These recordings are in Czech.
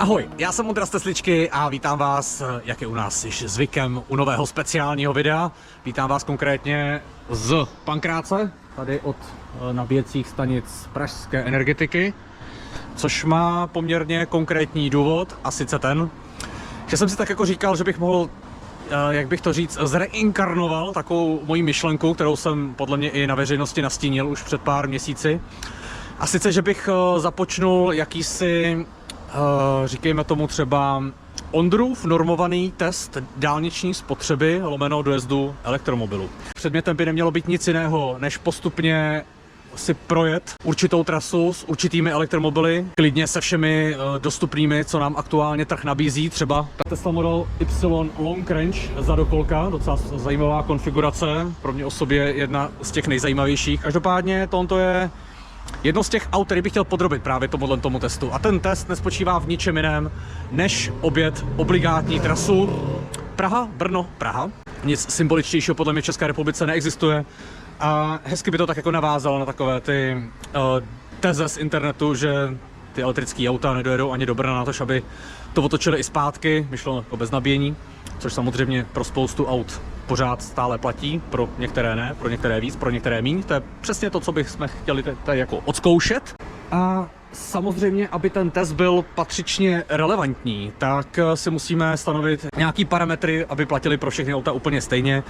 Ahoj, já jsem Ondra z Tesličky a vítám vás, jak je u nás již zvykem, u nového speciálního videa. Vítám vás konkrétně z Pankráce, tady od nabíjecích stanic Pražské Energetiky, což má poměrně konkrétní důvod, a sice ten, že jsem si tak jako říkal, že bych mohl, jak bych to říct, zreinkarnoval takovou moji myšlenku, kterou jsem podle mě i na veřejnosti nastínil už před pár měsíci. A sice, že bych započnul jakýsi, říkejme tomu třeba Ondrův normovaný test dálniční spotřeby lomeno dojezdu elektromobilu. Předmětem by nemělo být nic jiného, než postupně si projet určitou trasu s určitými elektromobily, klidně se všemi dostupnými, co nám aktuálně trh nabízí, třeba Tesla Model Y Long Range zadokolka, docela zajímavá konfigurace, pro mě osobně jedna z těch nejzajímavějších. Každopádně tohle je jedno z těch aut, který bych chtěl podrobit právě tomu testu. A ten test nespočívá v ničem jiném, než objet obligátní trasu Praha, Brno, Praha. Nic symboličtějšího podle mě v České republice neexistuje. A hezky by to tak jako navázalo na takové ty teze z internetu, že ty elektrické auta nedojedou ani do Brna na to, aby to otočili i zpátky, myšleno jako bez nabíjení, což samozřejmě pro spoustu aut pořád stále platí, pro některé ne, pro některé víc, pro některé míň. To je přesně to, co bychom chtěli tady jako odzkoušet. A samozřejmě, aby ten test byl patřičně relevantní, tak si musíme stanovit nějaký parametry, aby platily pro všechny auta úplně stejně,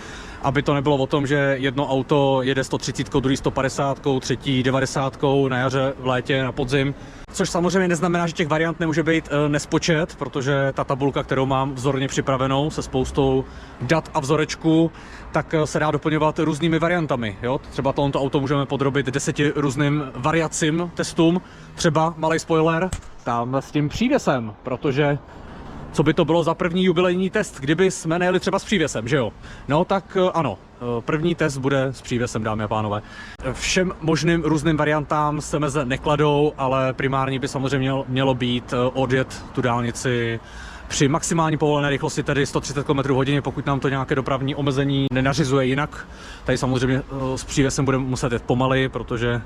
aby to nebylo o tom, že jedno auto jede 130, druhý 150, třetí 90 na jaře, v létě, na podzim. Což samozřejmě neznamená, že těch variant nemůže být nespočet, protože ta tabulka, kterou mám vzorně připravenou se spoustou dat a vzorečků, tak se dá doplňovat různými variantami. Jo? Třeba tohoto auto můžeme podrobit 10 různým variacím testům. Třeba malý spoiler, tam s tím přívěsem, protože co by to bylo za první jubilejní test, kdyby jsme nejeli třeba s přívěsem, že jo? No tak ano, první test bude s přívěsem, dámy a pánové. Všem možným různým variantám se meze nekladou, ale primární by samozřejmě mělo být odjet tu dálnici při maximální povolené rychlosti, tedy 130 km/h, pokud nám to nějaké dopravní omezení nenařizuje jinak. Tady samozřejmě s přívěsem budeme muset jet pomaly, protože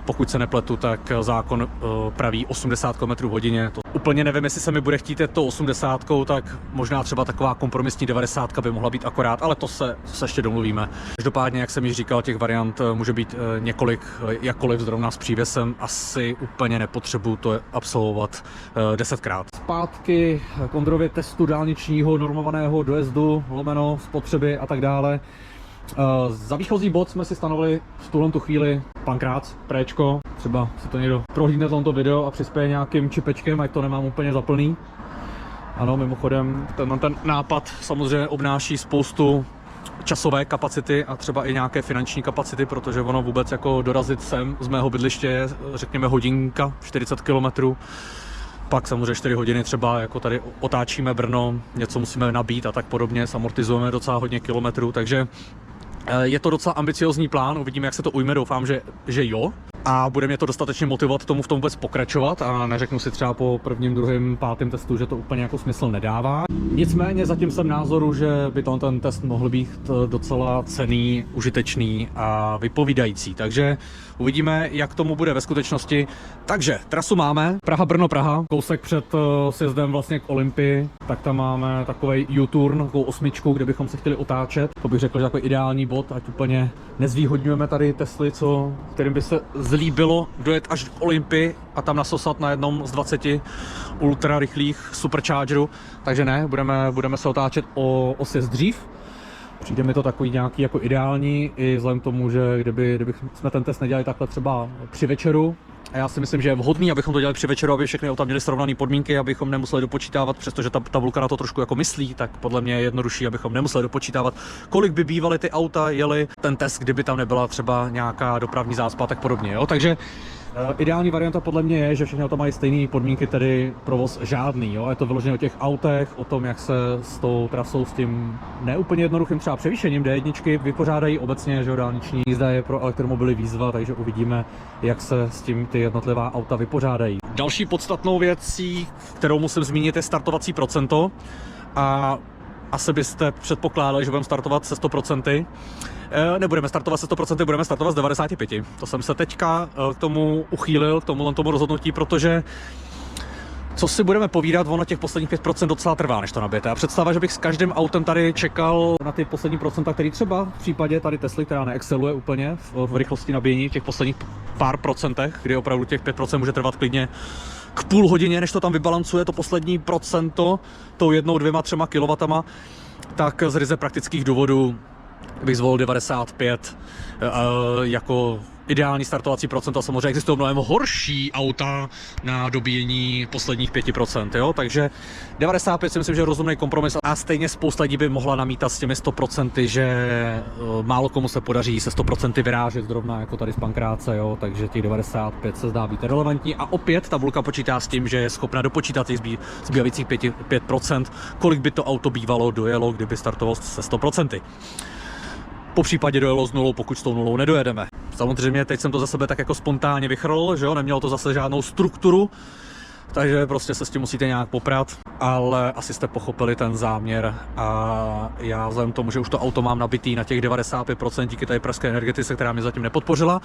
pokud se nepletu, tak zákon praví 80 km/h. To úplně nevím, jestli se mi bude chtít jet to 80, tak možná třeba taková kompromisní 90 by mohla být akorát, ale to se ještě domluvíme. Každopádně, jak jsem již říkal, těch variant může být několik, jakkoliv zrovna s přívěsem asi úplně nepotřebuji to absolvovat 10krát. Zpátky k Ondrově testu dálničního normovaného dojezdu, lomeno spotřeby a tak dále. Za výchozí bod jsme si stanovili v tuhle chvíli Pankrác, Préčko. Třeba si to někdo prohlídne tomto video a přispěje nějakým čipečkem, ať to nemám úplně zaplný. Ano, mimochodem, ten nápad samozřejmě obnáší spoustu časové kapacity a třeba i nějaké finanční kapacity, protože ono vůbec jako dorazit sem z mého bydliště je, řekněme, hodinka, 40 km. Pak samozřejmě 4 hodiny třeba, jako tady otáčíme Brno, něco musíme nabít a tak podobně, amortizujeme docela hodně kilometrů, takže je to docela ambiciozní plán, uvidíme, jak se to ujme, doufám, že jo. A bude mě to dostatečně motivovat tomu v tom vůbec pokračovat a neřeknu si třeba po prvním, druhém, pátém testu, že to úplně jako smysl nedává. Nicméně zatím jsem názoru, že by ten test mohl být docela cenný, užitečný a vypovídající. Takže uvidíme, jak tomu bude ve skutečnosti. Takže trasu máme, Praha, Brno, Praha, kousek před sjezdem vlastně k Olympii, tak tam máme takovej U-turn, takovou osmičku, kde bychom se chtěli otáčet. To bych řekl, že takový ideální bod, ať úplně nezvýhodňujeme tady Tesly, kterým by se zlíbilo dojet až k Olympii a tam nasosat na jednom z 20 ultra rychlých superchargerů. Takže ne, budeme se otáčet o sjezd dřív. Přijde mi to takový nějaký jako ideální, i vzhledem k tomu, že kdybychom ten test nedělali takhle třeba při večeru, a já si myslím, že je vhodný, abychom to dělali při večeru, aby všechny auta měly srovnané podmínky, abychom nemuseli dopočítávat, přestože ta tabulka na to trošku jako myslí, tak podle mě je jednodušší, abychom nemuseli dopočítávat, kolik by bývaly ty auta jeli ten test, kdyby tam nebyla třeba nějaká dopravní zácpa a tak podobně. Jo? Takže ideální varianta podle mě je, že všechny auta mají stejné podmínky, tedy provoz žádný. Jo? Je to vyložené o těch autech, o tom, jak se s tou trasou, s tím neúplně jednoduchým třeba převýšením D1 vypořádají obecně, že dálniční jízda je pro elektromobily výzva, takže uvidíme, jak se s tím ty jednotlivá auta vypořádají. Další podstatnou věcí, kterou musím zmínit, je startovací procento. A asi byste předpokládali, že budeme startovat se 100%. Nebudeme startovat se 100%, budeme startovat z 95%. To jsem se teďka k tomu uchýlil, k tomu rozhodnutí, protože Co si budeme povídat, ono těch posledních 5% docela trvá, než to nabijete. A představa, že bych s každým autem tady čekal na ty poslední procenta, který třeba v případě tady Tesly, která neexceluje úplně v rychlosti nabíjení, v těch posledních pár procentech, kdy opravdu těch 5% může trvat klidně k půl hodině, než to tam vybalancuje to poslední procento, tou 1, 2, 3 kW, tak z ryze praktických důvodů bych zvolil 95 jako ideální startovací procent. A samozřejmě existují mnohem horší auta na dobíjení posledních 5%, jo? Takže 95 si myslím, že je rozumný kompromis a stejně spousta lidí by mohla namítat s těmi 100%, že málo komu se podaří se 100% vyrážet zrovna jako tady z Pankráce, jo? Takže těch 95 se zdá být relevantní a opět tabulka počítá s tím, že je schopna dopočítat těch zbývajících 5%, kolik by to auto bývalo dojelo, kdyby startovalo se 100%. Po případě dojelo s nulou, pokud s tou nulou nedojedeme. Samozřejmě teď jsem to za sebe tak jako spontánně vychrl, že jo, nemělo to zase žádnou strukturu, takže prostě se s tím musíte nějak poprat, ale asi jste pochopili ten záměr a já vzhledem k tomu, že už to auto mám nabitý na těch 95% díky té pražské energetice, která mě zatím nepodpořila,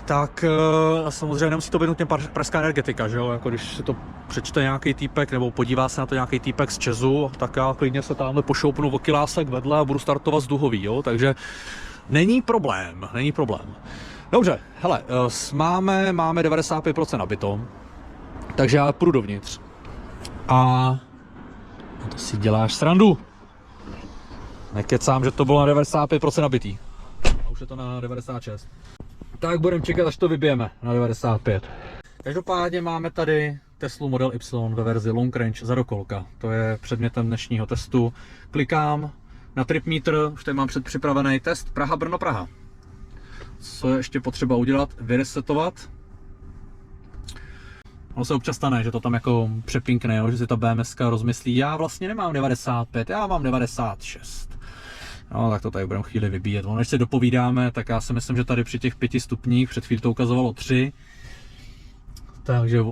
tak samozřejmě nemusí to být nutně pražská energetika, že jo, jako když si to přečte nějaký týpek nebo podívá se na to nějaký týpek z Česu, tak já klidně se tamhle pošoupnu o kilásek vedle a budu startovat z Duhový, jo, takže není problém, není problém. Dobře, hele, máme 95% nabito, takže já půjdu dovnitř a to si děláš srandu. Nekecám, že to bylo na 95% nabitý a už je to na 96. Tak budeme čekat, až to vybijeme na 95. Každopádně máme tady Teslu Model Y ve verzi Long Range za dokolka. To je předmětem dnešního testu. Klikám na TripMeter, už tady mám předpřipravený test Praha-Brno-Praha. Co je ještě potřeba udělat? Vyresetovat. Ono se občas stane, že to tam jako přepinkne, jo? Že si ta BMS rozmyslí, já vlastně nemám 95, já mám 96. No, tak to tady budeme chvíli vybíjet. No, než se dopovídáme, tak já si myslím, že tady při těch 5 stupních, před chvíli to ukazovalo 3, takže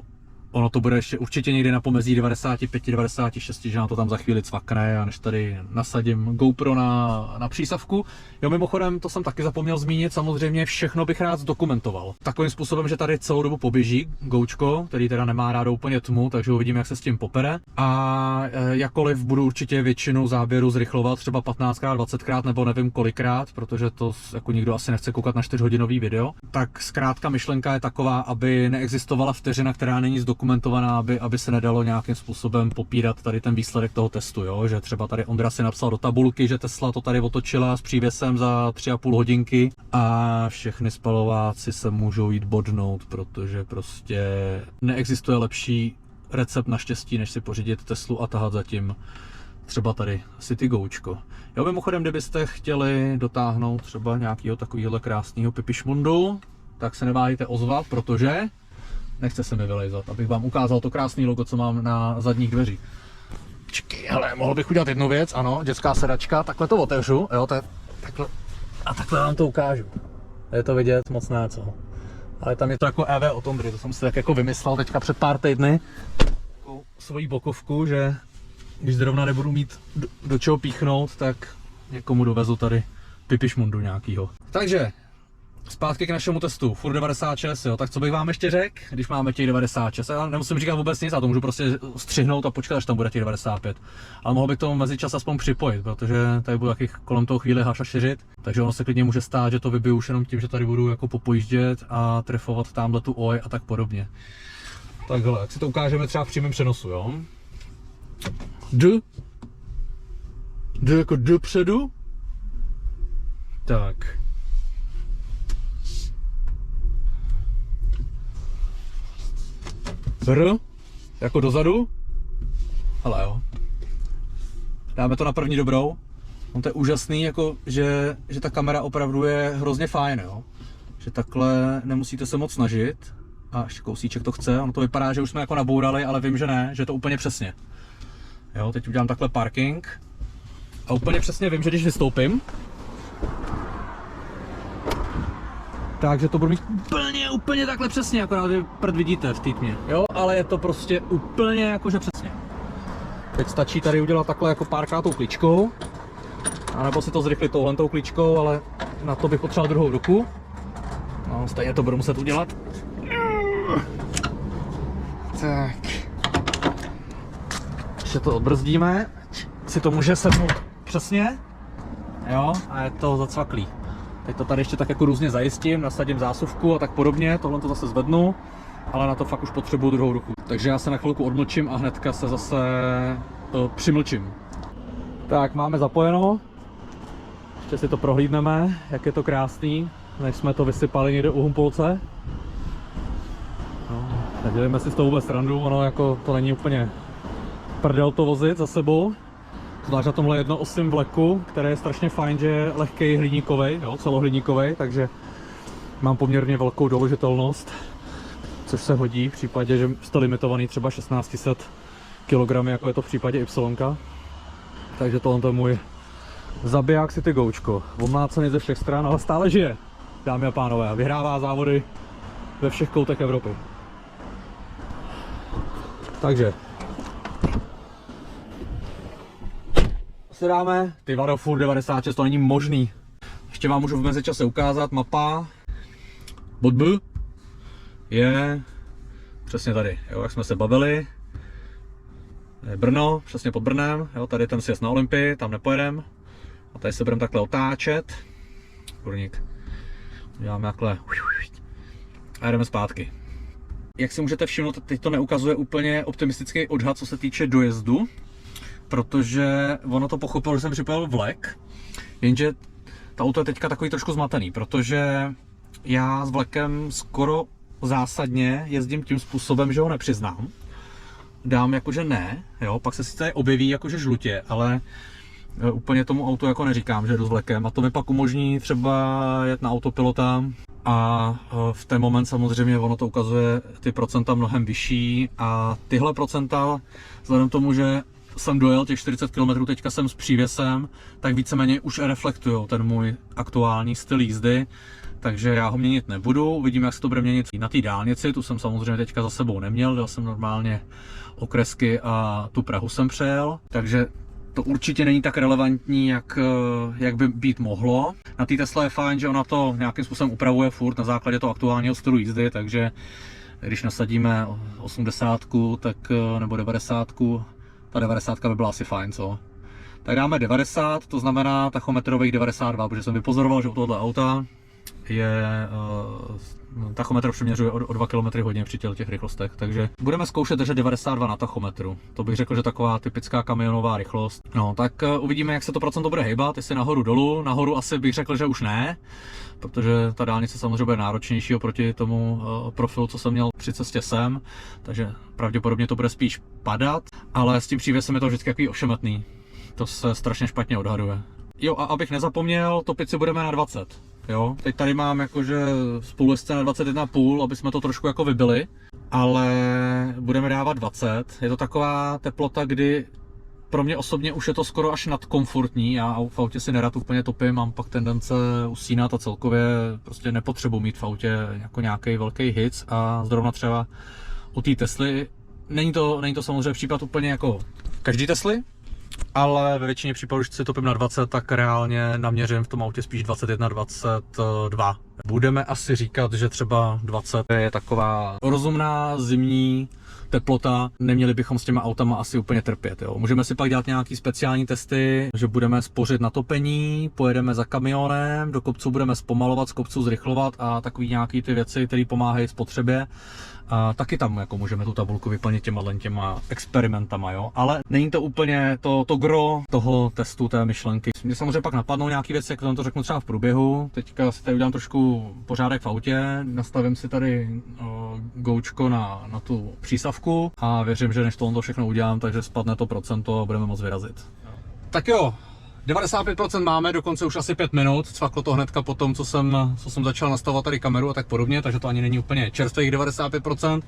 ono to bude ještě určitě někde na pomezí 95-96, že na to tam za chvíli cvakne a než tady nasadím GoPro na přísavku. Jo, mimochodem, to jsem taky zapomněl zmínit, samozřejmě všechno bych rád zdokumentoval. Takovým způsobem, že tady celou dobu poběží Goučko, který teda nemá rád úplně tmu, takže uvidíme, jak se s tím popere. A jakkoliv budu určitě většinu záběru zrychlovat, třeba 15krát, 20krát nebo nevím kolikrát, protože to jako nikdo asi nechce koukat na 4hodinový video, tak zkrátka myšlenka je taková, aby neexistovala vteřina, která není zdokumentovaná, aby se nedalo nějakým způsobem popírat tady ten výsledek toho testu, jo? Že třeba tady Ondra si napsal do tabulky, že Tesla to tady otočila s přívěsem za 3,5 hodinky a všechny spalováci se můžou jít bodnout, protože prostě neexistuje lepší recept na štěstí, než si pořídit Teslu a tahat zatím třeba tady City Goučko. Jo, mimochodem, kdybyste chtěli dotáhnout třeba nějakého takového krásného pipišmundu, tak se neváhejte ozvat, protože nechce se mi vylejzat, abych vám ukázal to krásné logo, co mám na zadních dveřích. Čekej, hele, mohl bych udělat jednu věc, ano, dětská sedačka, takhle to otevřu, jo, to je, takhle, a takhle vám to ukážu. Je to vidět, moc ne, co? Ale tam je to jako EV od Ondry, to jsem si tak jako vymyslel teďka před pár týdny. Takovou svoji bokovku, že když zrovna nebudu mít do čeho píchnout, tak někomu dovezu tady pipišmundu nějakýho. Takže zpátky k našemu testu, furt 96, jo, tak co bych vám ještě řekl, když máme těch 96, já nemusím říkat vůbec nic, já to můžu prostě střihnout a počkat, až tam bude těch 95. Ale mohl bych tomu mezičas aspoň připojit, protože tady budu jakých kolem toho chvíli hašašiřit, takže ono se klidně může stát, že to vybiju už jenom tím, že tady budu jako popojíždět a trefovat tamhle tu oj a tak podobně. Takhle, jak si to ukážeme třeba v přímém přenosu, jo. D jako dopředu. Tak. R jako dozadu. Hele jo. Dáme to na první dobrou. No to je úžasný, jako, že ta kamera opravdu je hrozně fajn, jo. Že takhle nemusíte se moc snažit. A ještě kousíček to chce. Ono to vypadá, že už jsme jako nabourali, ale vím, že ne, že to úplně přesně. Jo, teď udělám takhle parking. A úplně přesně vím, že když vystoupím, takže to budu mít úplně takhle přesně, akorát vy prd vidíte v té tmě, jo, ale je to prostě úplně jakože přesně. Teď stačí tady udělat takhle jako párkrát tou kličkou, anebo si to zrychlit touhletou kličkou, ale na to bych potřeboval druhou ruku. No, stejně to budu muset udělat. Tak. ještě to odbrzdíme, si to může sednout přesně, jo, a je to zacvaklý. Teď to tady ještě tak jako různě zajistím, nasadím zásuvku a tak podobně, tohle to zase zvednu, ale na to fakt už potřebuju druhou ruku. Takže já se na chvilku odmlčím a hnedka se zase přimlčím. Tak, máme zapojeno. Ještě si to prohlídneme, jak je to krásný, než jsme to vysypali někde u Humpolce. No, nedělíme si s tou vůbec srandu, ono jako to není úplně prdel to vozit za sebou. Zvlášť na tomhle jednoosým vleku, který je strašně fajn, že je lehkej hliníkovej, jo, celohliníkovej, takže mám poměrně velkou doložitelnost, což se hodí v případě, že jste limitovaný třeba 1600 kg, jako je to v případě Y. Takže tohle je můj zabiják City Goučko, omlácený ze všech stran, ale stále žije, dámy a pánové, a vyhrává závody ve všech koutech Evropy. Takže si dáme, ty vado, furt 96, to není možný. Ještě vám můžu v mezičase ukázat, mapa bod B je přesně tady, jo, jak jsme se bavili. Je Brno, přesně pod Brnem, jo, tady ten sjezd na Olympii, tam nepojedeme. A tady se budeme takhle otáčet. Kurník. Děláme takhle. A jdeme zpátky. Jak si můžete všimnout, teď to neukazuje úplně optimistický odhad, co se týče dojezdu. Protože ono to pochopilo, že jsem připojil vlek. Jenže to auto je teďka takový trošku zmatený, protože já s vlekem skoro zásadně jezdím tím způsobem, že ho nepřiznám. Dám jakože ne, jo, pak se sice objeví jakože žlutě, ale úplně tomu autu jako neříkám, že jdu s vlekem, a to mi pak umožní třeba jet na autopilota a v ten moment samozřejmě ono to ukazuje ty procenta mnohem vyšší a tyhle procenta, vzhledem k tomu, že jsem dojel těch 40 km, teďka jsem s přívěsem, tak víceméně už reflektují ten můj aktuální styl jízdy, takže já ho měnit nebudu, uvidíme, jak se to bude měnit na té dálnici, tu jsem samozřejmě teďka za sebou neměl, dal jsem normálně okresky a tu Prahu jsem přejel, takže to určitě není tak relevantní, jak by být mohlo. Na té Tesla je fajn, že ona to nějakým způsobem upravuje furt na základě toho aktuálního stylu jízdy, takže když nasadíme 80 tak, nebo 90, ta 90 by byla asi fajn, co? Tak dáme 90, to znamená tachometrových 92, protože jsem vypozoroval, že u tohoto auta je tachometr přeměřuje o 2 km hodně při těch rychlostech, takže budeme zkoušet držet 92 na tachometru. To bych řekl, že taková typická kamionová rychlost. No, tak uvidíme, jak se to procento bude hejbat, jestli nahoru dolů. Nahoru asi bych řekl, že už ne, protože ta dálnice samozřejmě bude náročnější oproti tomu profilu, co jsem měl při cestě sem, takže pravděpodobně to bude spíš padat, ale s tím přívěsem je to vždycky takový ošemetný. To se strašně špatně odhaduje. Jo, a abych nezapomněl, topit si budeme na 20. Jo, teď tady mám jakože spolujezdce na 21,5, aby jsme to trošku jako vybili, ale budeme dávat 20. Je to taková teplota, kdy pro mě osobně už je to skoro až nadkomfortní. Já v autě si nerad úplně topím, mám pak tendence usínat a celkově prostě nepotřebuji mít v autě jako nějaký velký hit a zrovna třeba u té Tesly není to samozřejmě případ úplně jako každý Tesly, ale ve většině případů, když si topím na 20, tak reálně naměřím v tom autě spíš 21, 22. Budeme asi říkat, že třeba 20 je taková rozumná zimní teplota, neměli bychom s těma autama asi úplně trpět. Jo. Můžeme si pak dělat nějaký speciální testy, že budeme spořit na topení, pojedeme za kamionem, do kopců budeme zpomalovat, z kopců zrychlovat a takový nějaký ty věci, které pomáhají spotřebě. A taky tam jako můžeme tu tabulku vyplnit těma experimentama, jo. Ale není to úplně to gro toho testu, té myšlenky. Mě samozřejmě pak napadnou nějaké věci, jak to řeknu třeba v průběhu. Teďka si tady udělám trošku pořádek v autě, nastavím si tady goučko na tu přísavku a věřím, že než to všechno udělám, takže spadne to procento a budeme moct vyrazit. Tak jo. 95% máme, dokonce už asi 5 minut, cvaklo to hnedka po tom, co jsem začal nastavovat tady kameru a tak podobně, takže to ani není úplně čerstvých 95%.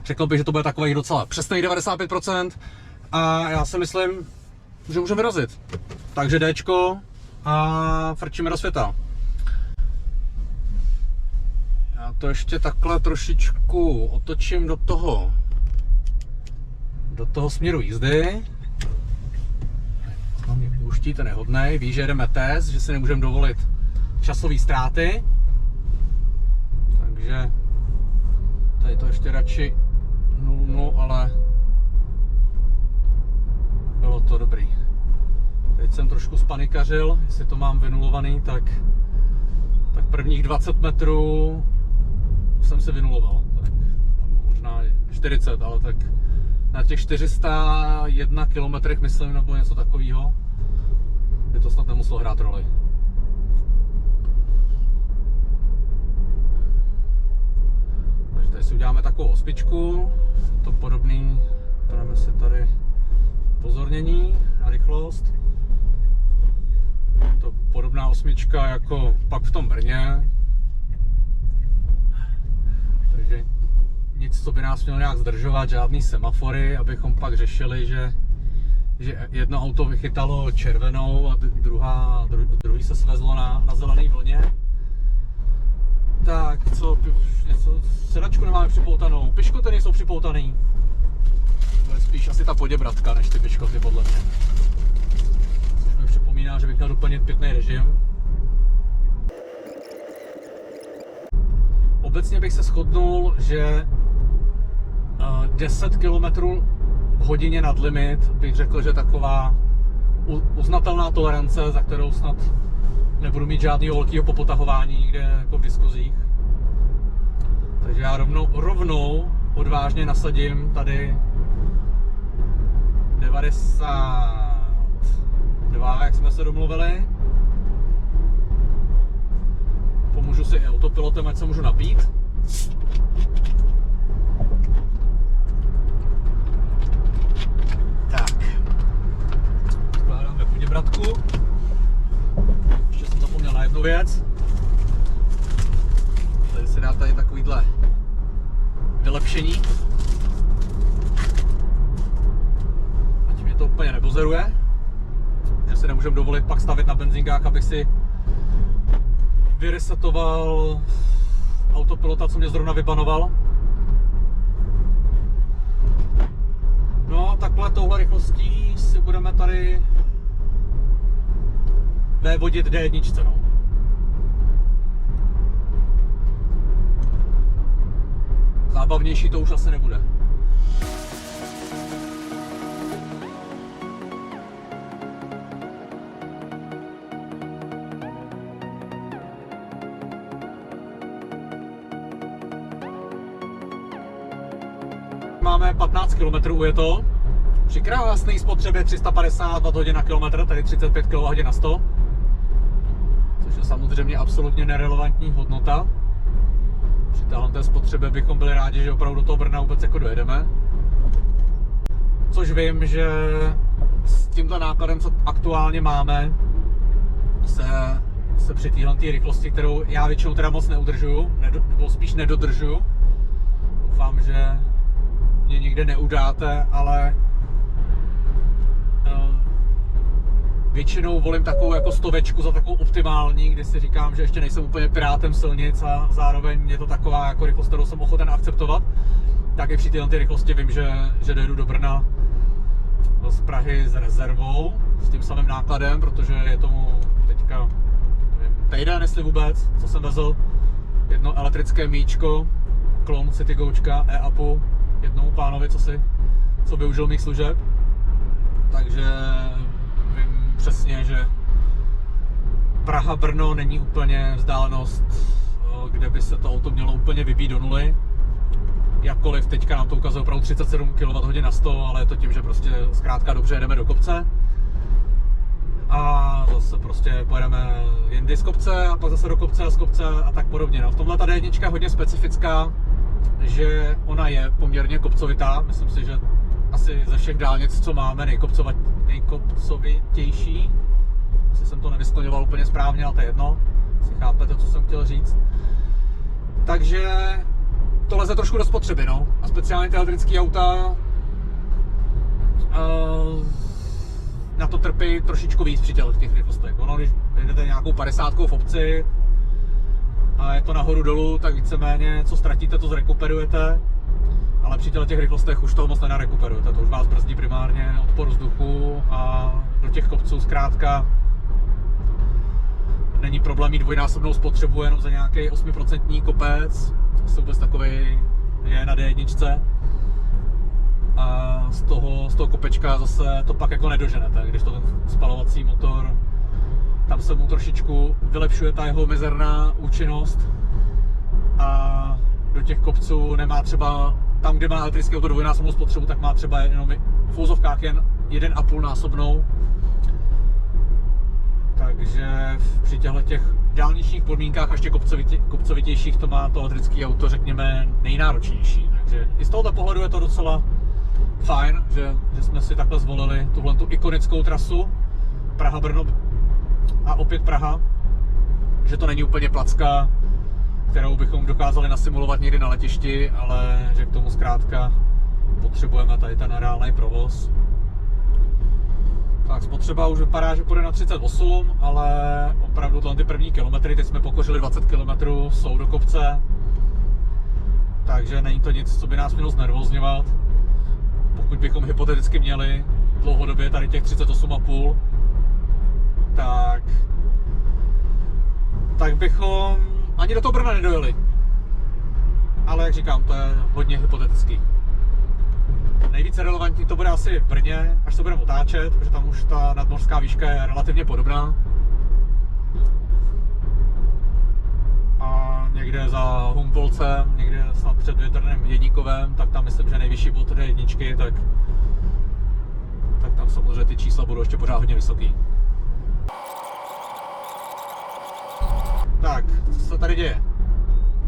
Řekl bych, že to bude takových docela přesných 95% a já si myslím, že můžeme vyrazit. Takže Dčko a frčíme do světa. Já to ještě takhle trošičku otočím do toho směru jízdy. Pouští, ten je hodnej, ví, že jedeme test, že si nemůžeme dovolit časové ztráty. Takže tady to ještě radši 0, ale to dobrý. Teď jsem trošku spanikařil, jestli to mám vynulovaný, tak prvních 20 metrů jsem si vynuloval. Tak možná 40, ale tak na těch 401 kilometrech, myslím, nebo něco takového, by to snad nemuselo hrát roli. Takže tady si uděláme takovou osmičku, to podobný, dáme si tady pozornění na rychlost. To podobná osmička jako pak v tom Brně. Takže nic, co by nás mělo nějak zdržovat, žádný semafory, abychom pak řešili, že jedno auto vychytalo červenou a druhý se svezlo na zelené vlně. Tak, něco, sedačku nemáme připoutanou, piškoty nejsou připoutaný. To je spíš asi ta poděbratka, než ty piškoty podle mě. Což mi připomíná, že bych měl doplnit pitný režim. Obecně bych se shodnul, že 10 km v hodině nad limit bych řekl, že taková uznatelná tolerance, za kterou snad nebudu mít žádného velkého popotahování nikde jako v diskuzích. Takže já rovnou odvážně nasadím tady 92, jak jsme se domluvili. Pomůžu si i autopilotem, ať se můžu napít. Tak. Skládáme poděbratku. Ještě jsem zapomněl na jednu věc. Tady se dá tady takovýhle vylepšení. Ať mě to úplně nebozeruje. Že si nemůžeme dovolit pak stavit na benzínkách, abych si vyresetoval autopilota, co mě zrovna vybanoval. No, takhle touhle rychlostí si budeme tady vévodit D1, no. Zábavnější to už asi nebude. Máme 15 km ujeto. Při krásné spotřebě 350 Wh na kilometr, tady 35 kWh na 100. Což je samozřejmě absolutně nerelevantní hodnota. Při téhle spotřebě bychom byli rádi, že opravdu do toho Brna vůbec jako dojedeme. Což vím, že s tímhle nákladem, co aktuálně máme, se při téhle rychlosti, kterou já většinou teda moc neudržuju, nebo spíš nedodržuju. Doufám, že mě nikde neudáte, ale většinou volím takovou jako stovečku za takovou optimální, kdy si říkám, že ještě nejsem úplně pirátem silnic a zároveň je to taková jako rychlost, kterou jsem ochoten akceptovat. Tak i při této rychlosti vím, že dojedu do Brna z Prahy s rezervou, s tím samým nákladem, protože je tomu teďka týden, jestli vůbec, co jsem vezl. Jedno elektrické míčko, klon Citygoučka e-upu, jednomu pánovi, co využil mých služeb. Takže vím přesně, že Praha-Brno není úplně vzdálenost, kde by se to auto mělo úplně vybít do nuly. Jakkoliv teďka nám to ukazuje opravdu 37 kWh na 100, ale je to tím, že prostě zkrátka dobře jedeme do kopce. A zase prostě pojedeme jindy z kopce a pak zase do kopce a z kopce a tak podobně. No, v tomhle ta D1 je hodně specifická, že ona je poměrně kopcovitá. Myslím si, že asi ze všech dálnic, co máme, nejkopcovitější. Asi jsem to nevyskloňoval úplně správně, ale to je jedno. Si chápete, co jsem chtěl říct. Takže to leze trošku do spotřeby, no. A speciálně ty elektrické auta na to trpí trošičku víc při těch rychlostech. Ono, když jdete nějakou 50 v obci a je to nahoru dolů, tak víceméně co ztratíte, to zrekuperujete. Ale při těch rychlostech už toho moc nenarekuperujete. To už vás brzdí primárně odpor vzduchu a do těch kopců zkrátka není problém mít dvojnásobnou spotřebu jenom za nějaký 8% kopec. To vůbec takový je na D1. a z toho kopečka zase to pak jako nedoženete, když to ten spalovací motor, tam se mu trošičku vylepšuje ta jeho mizerná účinnost a do těch kopců nemá třeba, tam kde má elektrický auto dvojnásobnou spotřebu, tak má třeba jenom v úzovkách jen 1,5 násobnou. Takže při těchto těch dálničních podmínkách a ještě kopcovitějších to má to elektrické auto, řekněme, nejnáročnější. Takže i z tohoto pohledu je to docela fajn, že jsme si takhle zvolili tuhle tu ikonickou trasu Praha-Brno a opět Praha, že to není úplně placka, kterou bychom dokázali nasimulovat někdy na letišti, ale že k tomu zkrátka potřebujeme tady ten reálný provoz. Tak spotřeba už vypadá, že půjde na 38, ale opravdu ty první kilometry, teď jsme pokořili 20 km, jsou do kopce, takže není to nic, co by nás mělo znervozňovat. Pokud bychom hypoteticky měli dlouhodobě tady těch 38,5, tak bychom ani do toho Brna nedojeli. Ale jak říkám, to je hodně hypotetický. Nejvíce relevantní to bude asi v Brně, až se budeme otáčet, protože tam už ta nadmořská výška je relativně podobná. A někde za Humpolcem, někde snad před větrným Jedníkovem, tak tam myslím, že nejvyšší bod tedy jedničky, tak tam samozřejmě ty čísla budou ještě pořád hodně vysoký. Tak, co se tady děje?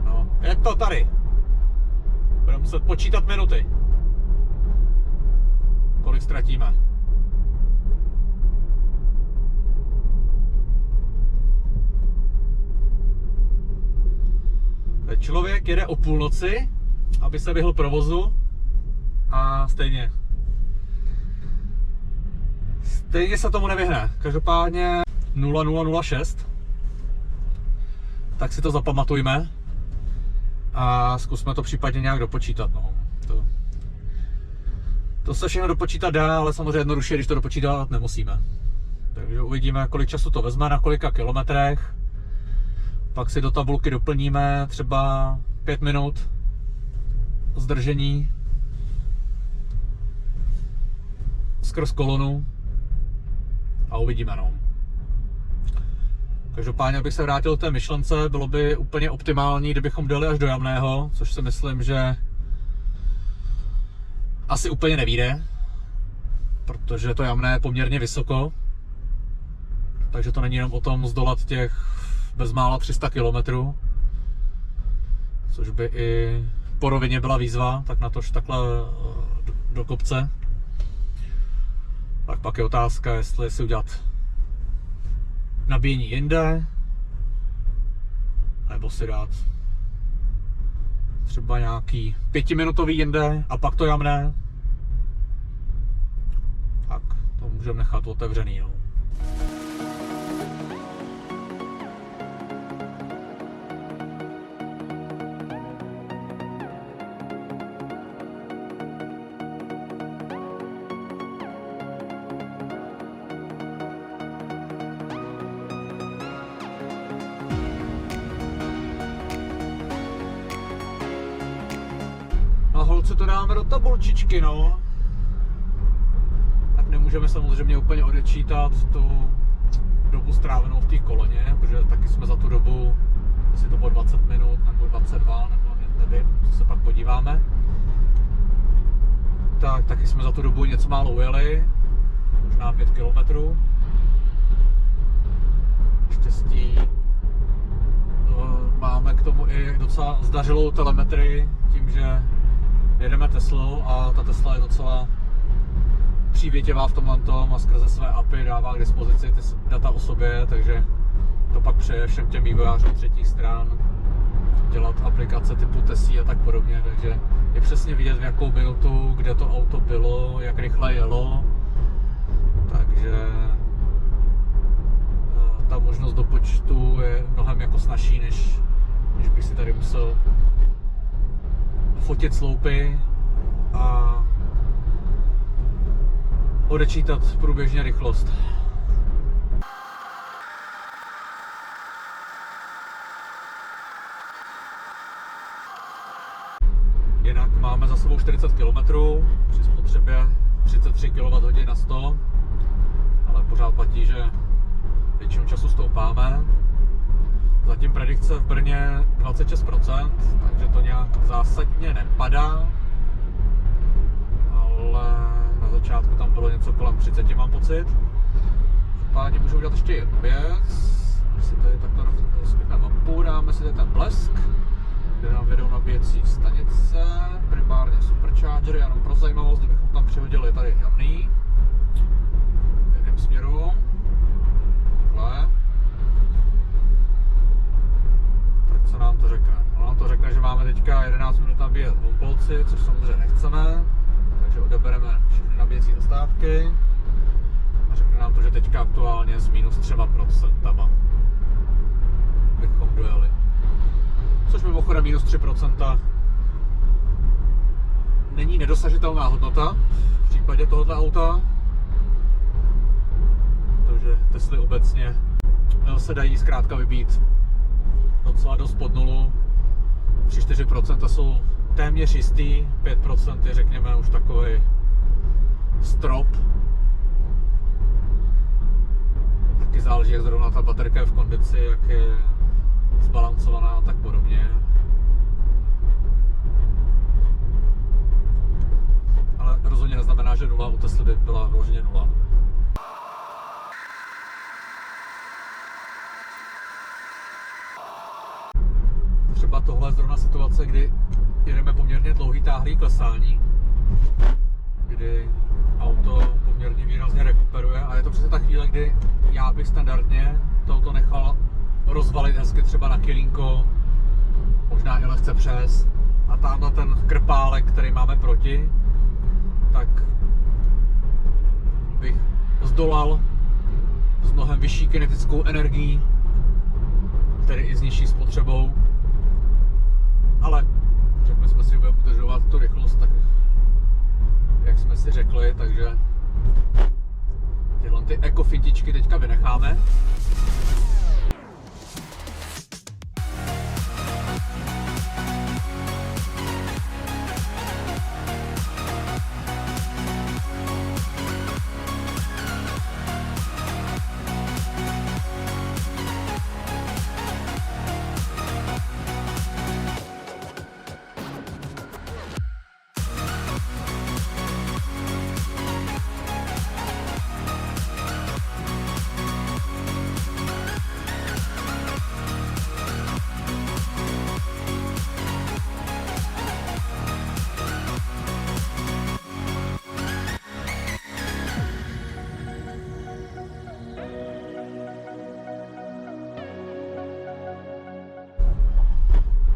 No, je to tady. Budeme muset počítat minuty. Kolik ztratíme. Člověk jede o půlnoci, aby se vyhl provozu a stejně se tomu nevyhne. Každopádně 0006. Tak si to zapamatujme a zkusme to případně nějak dopočítat. No. To se všechno dopočítat dá, ale samozřejmě jednoduše, když to dopočítat nemusíme. Takže uvidíme, kolik času to vezme, na kolika kilometrech. Pak si do tabulky doplníme třeba 5 minut zdržení skrz kolonu a uvidíme. No. Každopádně, abych se vrátil k té myšlence, bylo by úplně optimální, kdybychom dojeli až do Jamného, což si myslím, že asi úplně nevyjde, protože to Jamné je poměrně vysoko, takže to není jenom o tom zdolat těch bezmála 300 km, což by i po rovině byla výzva, tak natož takhle do kopce. Tak pak je otázka, jestli si udělat nabíjení jinde, nebo si dát třeba nějaký 5minutový jinde a pak to Jamné. Tak to můžeme nechat otevřený. No. A holce to dáme do tabulčičky, no. Tak nemůžeme samozřejmě úplně odečítat tu dobu strávenou v té koloně, protože taky jsme za tu dobu, jestli to bylo 20 minut, nebo 22, nebo nevím, co se pak podíváme. Tak taky jsme za tu dobu něco málo ujeli, možná 5 kilometrů. Štěstí máme k tomu i docela zdařilou telemetrii, tím, že jedeme Teslou a ta Tesla je docela přívětivá v tomhle tom a skrze své API dává k dispozici ty data o sobě, takže to pak přeje všem těm vývojářům třetích stran dělat aplikace typu Tesí a tak podobně, takže je přesně vidět, v jakou minutu, kde to auto bylo, jak rychle jelo, takže ta možnost do počtu je mnohem jako snazší, než bych si tady musel fotit sloupy a odečítat průběžně rychlost. Jinak máme za sebou 40 km při spotřebě 33 kWh na 100, ale pořád platí, že většinu času stoupáme. Zatím predikce v Brně 26%, takže to nějak zásadně nepadá, ale na začátku tam bylo něco kolem 30, mám pocit. Páni můžou udělat ještě jednu věc, si tady takto rozklikneme mapu, dáme si tady ten blesk, kde nám vedou nabíjecí stanice, primárně superchargery, jenom pro zajímavost, kdybychom tam přihodili tady jamný v jednom směru, takhle. Tak co nám to řekne? No, nám to řekne, že máme teďka 11 minut nabíjet v Humpolci, což samozřejmě nechceme, takže odebereme všechny nabíjecí zastávky a řekne nám to, že teďka aktuálně s minus 3% bychom dojeli. Což mimochodem minus 3% není nedosažitelná hodnota v případě tohoto auta, protože Tesly obecně se dají zkrátka vybít docela dost pod nulu. 3-4% jsou téměř jistý, 5% je řekněme už takový strop. Taky záleží, jak zrovna ta baterka je v kondici, jak je zbalancovaná a tak podobně. Ale rozhodně neznamená, že nula u Tesly by byla vyloženě nula. Třeba tohle je zrovna situace, kdy jedeme poměrně dlouhý táhlý klesání, kdy auto poměrně výrazně rekuperuje a je to přesně ta chvíle, kdy já bych standardně to auto nechal rozvalit hezky třeba na kilínko, možná i lehce přes, a tamhle ten krpálek, který máme proti, tak bych zdolal s mnohem vyšší kinetickou energií, tedy i s nižší spotřebou, ale řekli jsme si, že budeme udržovat tu rychlost tak, jak jsme si řekli, takže tyhle ty ekofintičky teďka vynecháme.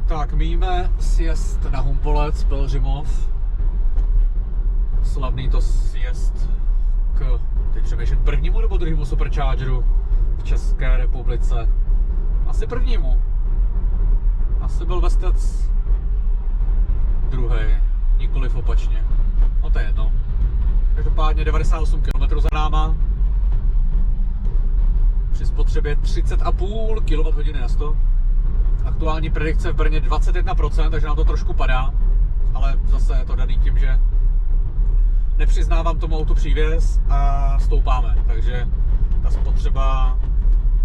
Tak, míjíme sjezd na Humpolec, Pelhřimov. Slavný to sjezd k, teď přemýšlím, prvnímu nebo druhému superchargeru v České republice. Asi prvnímu. Asi byl Vestec druhý, nikoliv opačně. No to je jedno. Každopádně 98 km za náma. Při spotřebě 30,5 kWh na 100. Aktuální predikce v Brně 21%, takže nám to trošku padá, ale zase je to daný tím, že nepřiznávám tomu autu přívěs a stoupáme, takže ta spotřeba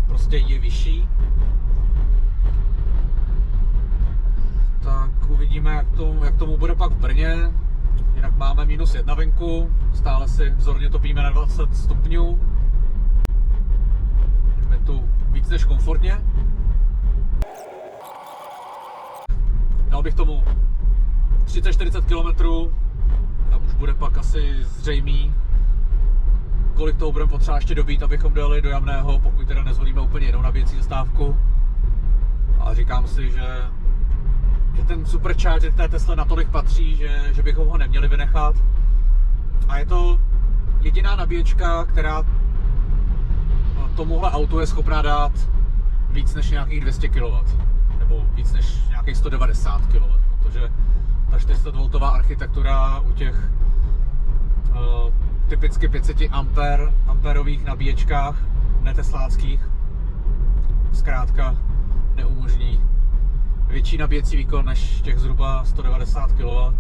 prostě je vyšší. Tak uvidíme, jak tomu bude pak v Brně. Jinak máme -1 venku, stále si vzorně topíme na 20 stupňů. Je tu víc než komfortně. Dal bych tomu 30-40 km, tam už bude pak asi zřejmý, kolik toho budeme potřeba ještě dobít, abychom dojeli do Jamného, pokud teda nezvolíme úplně jinou nabíjecí zastávku. A říkám si, že ten supercharger té Tesle natolik patří, že bychom ho neměli vynechat. A je to jediná nabíječka, která tomuhle autu je schopná dát víc než nějakých 200 kW. Nebo víc než nějakých 190 kW, protože ta 400V architektura u těch typicky 500 amperových nabíječkách netesláckých zkrátka neumožní větší nabíjecí výkon než těch zhruba 190 kW.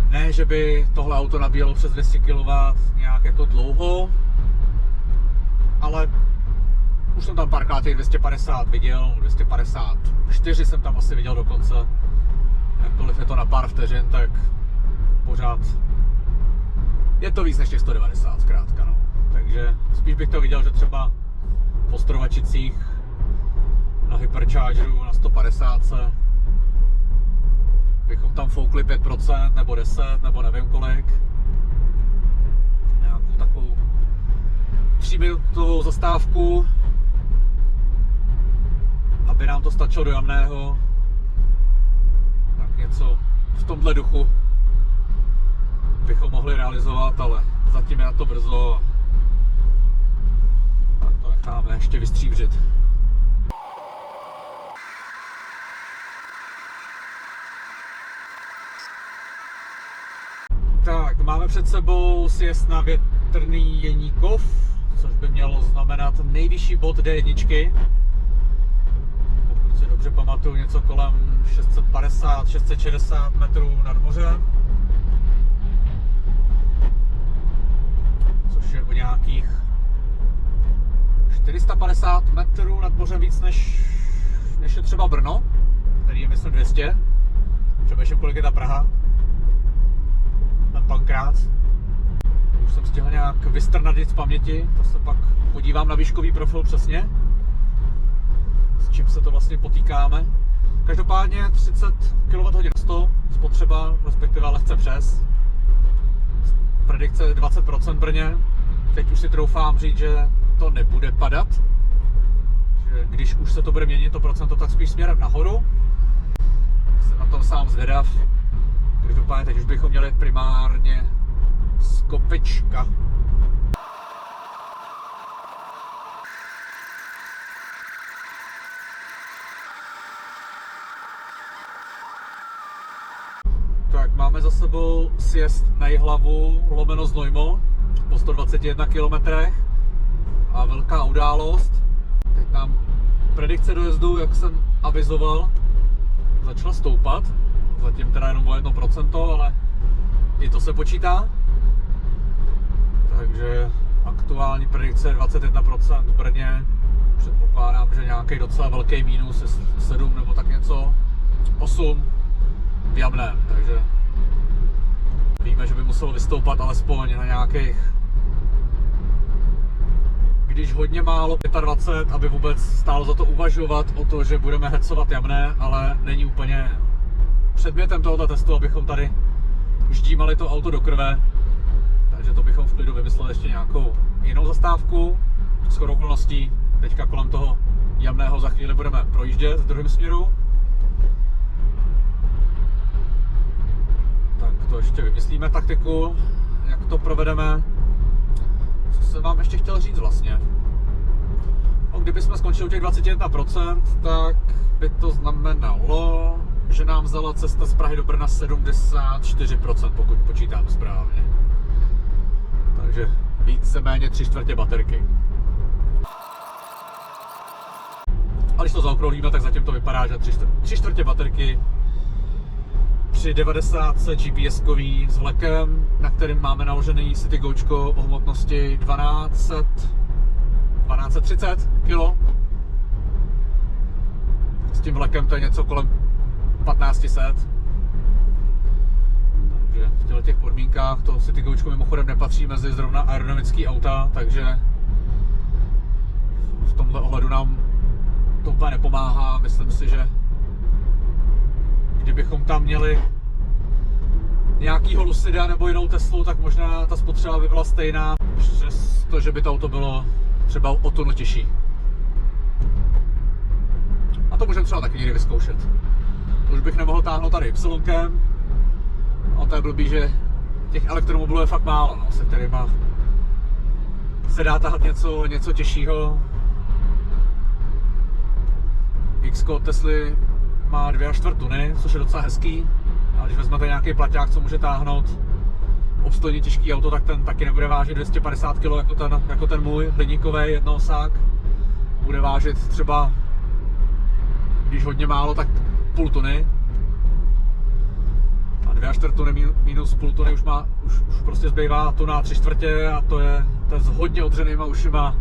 Ne, že by tohle auto nabíjelo přes 200 kW nějak jako dlouho, ale už jsem tam párkrát těch 250 viděl, 254 jsem tam asi viděl dokonce. Jakkoliv je to na pár vteřin, tak pořád je to víc než těch 190 zkrátka, no. Takže spíš bych to viděl, že třeba v Ostrovačicích na Hyperchargeru na 150 bychom tam foukli 5% nebo 10 nebo nevím kolik. Nějakou takovou 3minutovou zastávku, aby nám to stačilo do Jamného. Tak něco v tomhle duchu bychom mohli realizovat, ale zatím je na to brzo. Tak to necháme ještě vystříbřit. Tak, máme před sebou sjezd na Větrný Jeníkov, což by mělo znamenat nejvyšší bod D1. Pokud si dobře pamatuju, něco kolem 650-660 metrů nad mořem. Což je o nějakých 450 metrů nad mořem víc než je třeba Brno, který je myslím 200. Přemýšlím, kolik je ta Praha. Ten Pankrác. Už jsem stihl nějak vystrnadit z paměti, to se pak podívám na výškový profil přesně, s čím se to vlastně potýkáme. Každopádně 30 kWh spotřeba, respektive lehce přes. Predikce 20% Brně. Teď už si troufám říct, že to nebude padat. Že když už se to bude měnit, to procento, tak spíš směrem nahoru. Jsem na tom sám zvědav. Každopádně teď už bychom měli primárně z kopečka. Tak máme za sebou sjezd na Jihlavu lomeno Znojmo po 121 km a velká událost. Teď nám predikce dojezdu, jak jsem avizoval, začala stoupat. Zatím teda jenom o 1%, ale i to se počítá. Takže aktuální predikce je 21% v Brně. Předpokládám, že nějaký docela velký mínus je 7 nebo tak něco. 8 v Jamném, takže víme, že by muselo vystoupat alespoň na nějakých, když hodně málo, 25, aby vůbec stálo za to uvažovat o to, že budeme hecovat Jamné, ale není úplně předmětem tohoto testu, abychom tady ždímali to auto do krve. Takže to bychom v klidu vymysleli ještě nějakou jinou zastávku. Shodou okolností teďka kolem toho Jamného za chvíli budeme projíždět v druhém směru. Tak to ještě vymyslíme taktiku, jak to provedeme. Co jsem vám ještě chtěl říct vlastně? No, kdybychom skončili u těch 21%, tak by to znamenalo, že nám vzala cesta z Prahy do Brna 74%, pokud počítám správně. Takže víceméně 3/4 baterky. A když to zaokrouhlíme, tak zatím to vypadá, že 3/4 baterky při 90 GPS-kový s vlekem, na kterým máme naložený CityGočko o hmotnosti 1230 kg. S tím vlekem to je něco kolem 1500. Takže v těch podmínkách to CityGočko mimochodem nepatří mezi zrovna aerodynamické auta, takže v tomhle ohledu nám to úplně nepomáhá. Myslím si, že kdybychom tam měli nějakýho Lucida nebo jinou Teslu, tak možná ta spotřeba by byla stejná, přestože by to auto bylo třeba o tunu těžší. A to můžeme třeba taky někdy vyzkoušet. To už bych nemohl táhnout tady Y-kem. A to je blbý, že těch elektromobilů je fakt málo, no, se kterýma se dá tahat něco těžšího. X-ko od Tesly má 2,4 tuny, což je docela hezký. A když vezmete nějaký plaťák, co může táhnout obstojně těžký auto, tak ten taky nebude vážit 250 kg jako ten můj hliníkový jednoosák. Bude vážit třeba když hodně málo, tak půl tuny. A 2,4 tuny minus půl tuny už prostě zbývá tuna 3/4 a to je s hodně odřenýma ušima.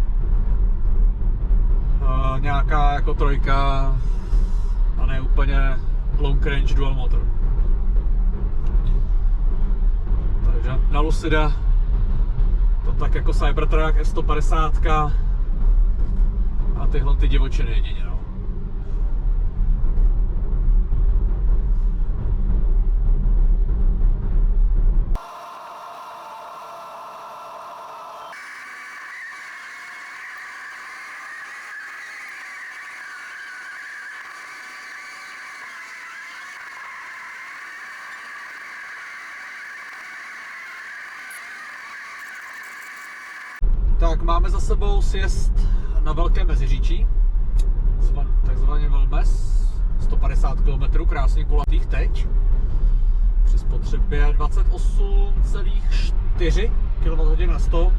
Nějaká jako trojka a ne úplně long range dual motor. Takže na Lucida to tak jako Cybertruck S150 a tyhle ty divočiny jedině. No. Tak máme za sebou sjezd na Velké Meziříčí, takzvaně Velmes, 150 km, krásně kulatých teď, při spotřebě 28,4 kWh na 100.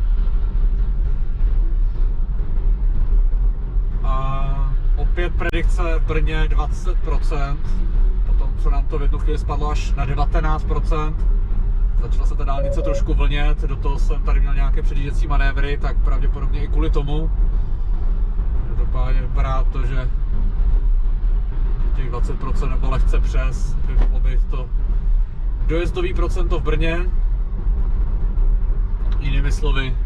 A opět predikce v Brně 20%, potom co nám to v jednu chvíli spadlo až na 19%. Začala se ta dálnice trošku vlnět, do toho jsem tady měl nějaké předjížděcí manévry, tak pravděpodobně i kvůli tomu. Každopádně vypadá to, že těch 20% nebo lehce přes by mohlo být to dojezdový procento v Brně. Jinými slovy,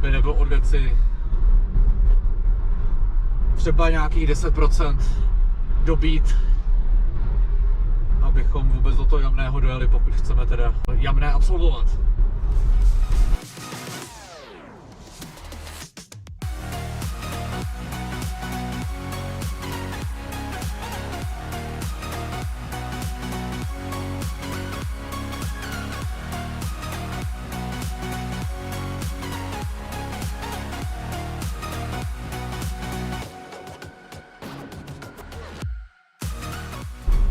by nebylo od věci třeba nějakých 10% dobít, abychom vůbec do toho Jamného dojeli, pokud chceme teda Jamné absolvovat.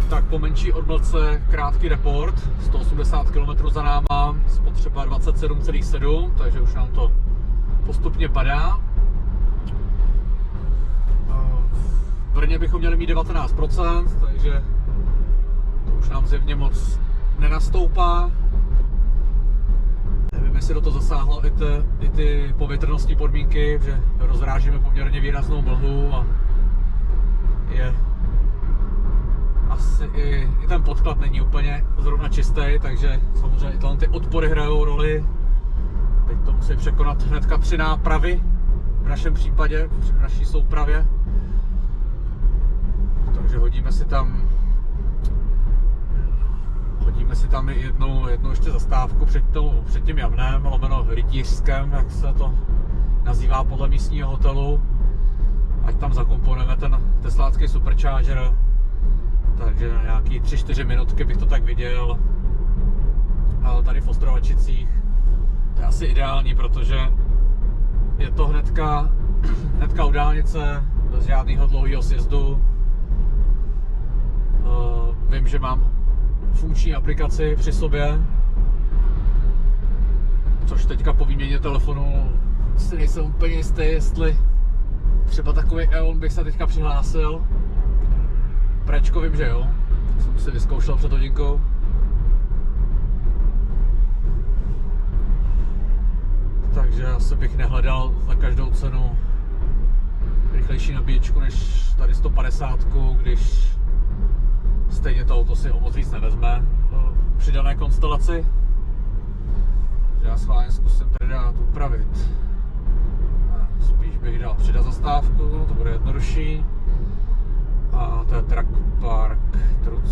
Tak po menší odmlce krátký report, 180 km za náma, spotřeba 27,7, takže už nám to postupně padá. V Brně bychom měli mít 19%, takže to už nám zjevně moc nenastoupá. Nevím, jestli do toho zasáhlo i ty povětrnostní podmínky, že rozrážíme poměrně výraznou mlhu a je asi i ten podklad není úplně zrovna čistý, takže samozřejmě i ty odpory hrajou roli. Teď to musí překonat hnedka 3 nápravy, v našem případě, v naší soupravě. Takže hodíme si tam i jednu ještě zastávku před tím Jamnem, lomeno Rytířskem, jak se to nazývá podle místního hotelu. Ať tam zakomponujeme ten teslácký supercharger. Takže na nějaký 3-4 minutky bych to tak viděl. Ale tady v Ostrovačicích to je asi ideální, protože je to hnedka u dálnice, bez žádného dlouhého sjezdu. Vím, že mám funkční aplikaci při sobě, což teďka po výměně telefonu si nejsem úplně jistý, jestli třeba takový EON bych se teďka přihlásil. Prečko vím, že jo, jsem si vyzkoušel před hodinkou. Takže asi bych nehledal za každou cenu rychlejší nabíječku než tady 150, když stejně to auto si o moc víc nevezme při dané konstelaci. Takže já schválně zkusím tady dát upravit. Spíš bych dal přidat zastávku, to bude jednodušší. A to je Truck Park, Truck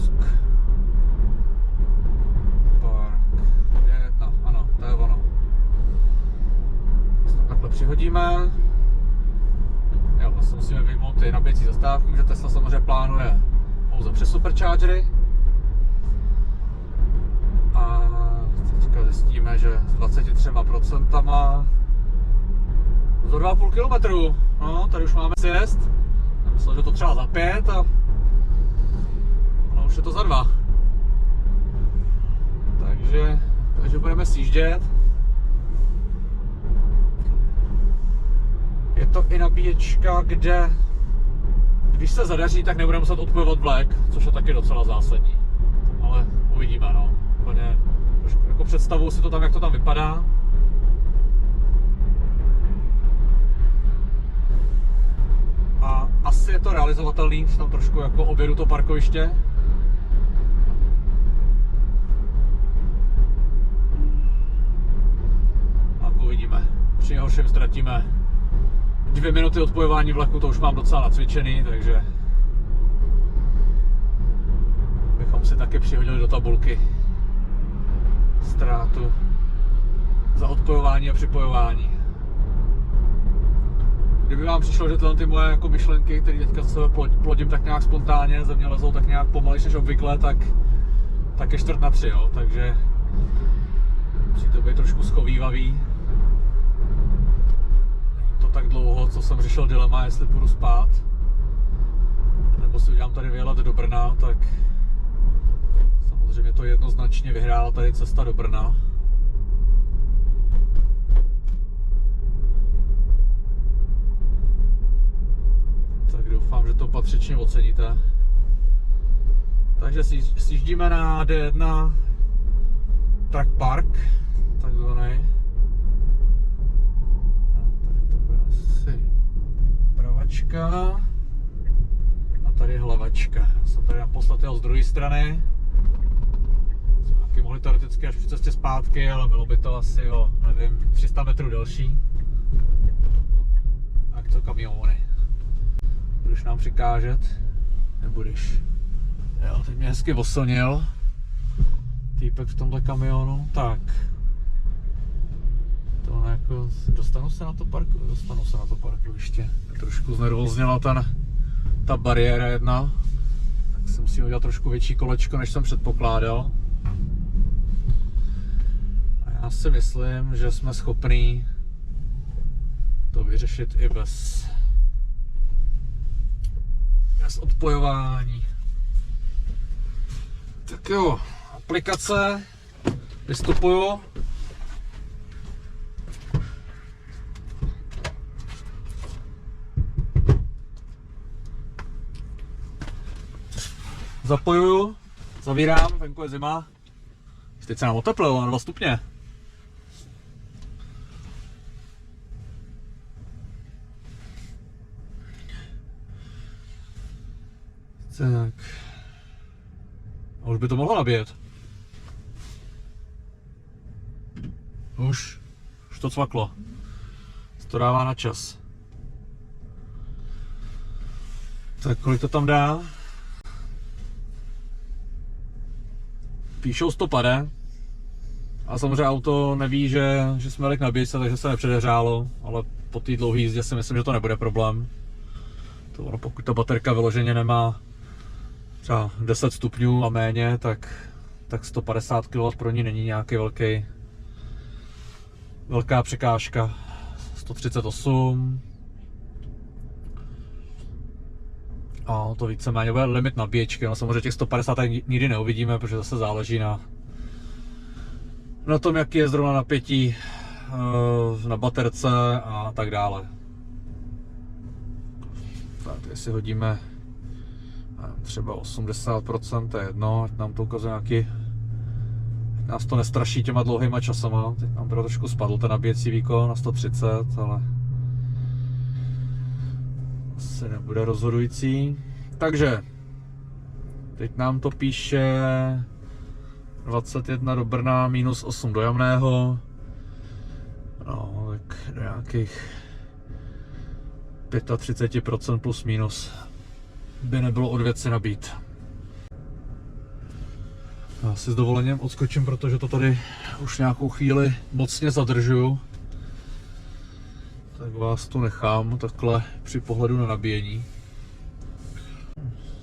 Park 1, ano, to je ono. Když to takhle přihodíme, jo, vlastně musíme vyjmout ty nabíjecí zastávky, že Tesla samozřejmě plánuje pouze přes superchargery. A teďka zjistíme, že s 23% za 2,5 km, no, tady už máme sjezd. Myslel, že to třeba za 5 a no, už je to za 2. Takže budeme sjíždět. Je to i nabíječka, kde Když se zadaří, tak nebudeme muset odpojovat vlek, což je taky docela zásadní. Ale uvidíme, no. Úplně jako představuji si to tam, jak to tam vypadá. A asi je to realizovatelný, že tam trošku jako objedu to parkoviště. A uvidíme. Při nejhorším ztratíme 2 minuty odpojování vlaku, to už mám docela nacvičený, takže bychom si taky přihodili do tabulky ztrátu za odpojování a připojování. Kdyby vám přišlo, že tyhle ty moje jako myšlenky, které teďka se plodím tak nějak spontánně, ze mě lezou tak nějak pomalejš než obvykle, tak je 2:45, jo, takže musí to být trošku schovívavý. Není to tak dlouho, co jsem řešil dilema, jestli půjdu spát, nebo si udělám tady vyjet do Brna, tak samozřejmě to jednoznačně vyhrála tady cesta do Brna. Tak doufám, že to patřičně oceníte. Takže sjíždíme na D1 Truck Park, takzvaný. Tady to bude asi pravačka a tady hlavačka. Já jsem tady naposled jel z druhé strany. Jsme taky mohli teoreticky až při cestě zpátky, ale bylo by to asi o, nevím, 300 metrů delší. Tak to kamiony. Budeš nám přikážet? Nebudeš. Jo, teď mě hezky oslnil týpek v tomhle kamionu. Tak. To jako, dostanu se na to parkoviště. Trošku znervózněla ta bariéra jedna. Tak si musím udělat trošku větší kolečko, než jsem předpokládal. A já si myslím, že jsme schopní to vyřešit i bez odpojování. Tak jo, aplikace, vystupuju. Zapojuju, zavírám, venku je zima. Teď se nám oteplilo na 2 stupně. Tak. A už by to mohlo nabíjet. Už to cvaklo. To dává na čas. Tak kolik to tam dá? Píšou 100 pade. A samozřejmě auto neví, že jsme jeli k nabíjce, takže se nepředehřálo. Ale po té dlouhé jízdě si myslím, že to nebude problém. To ono, pokud ta baterka vyloženě nemá třeba 10 stupňů a méně, tak 150 kW pro ní není nějaký velká překážka. 138. A to víceméně bude limit nabíječky. No, samozřejmě těch 150 nikdy neuvidíme, protože zase záleží na tom, jaký je zrovna napětí na baterce a tak dále. Tak jestli hodíme třeba 80%, to je jedno, ať nám to ukazuje nějaký, nás to nestraší těma dlouhýma časama. Teď nám teda trošku spadl ten nabíjecí výkon na 130, ale asi nebude rozhodující. Takže teď nám to píše 21 do Brna, minus 8 do Jamného. No, tak do nějakých 35% plus minus by nebylo od věci nabít. Já si s dovolením odskočím, protože to tady už nějakou chvíli mocně zadržuju. Tak vás tu nechám takhle při pohledu na nabíjení.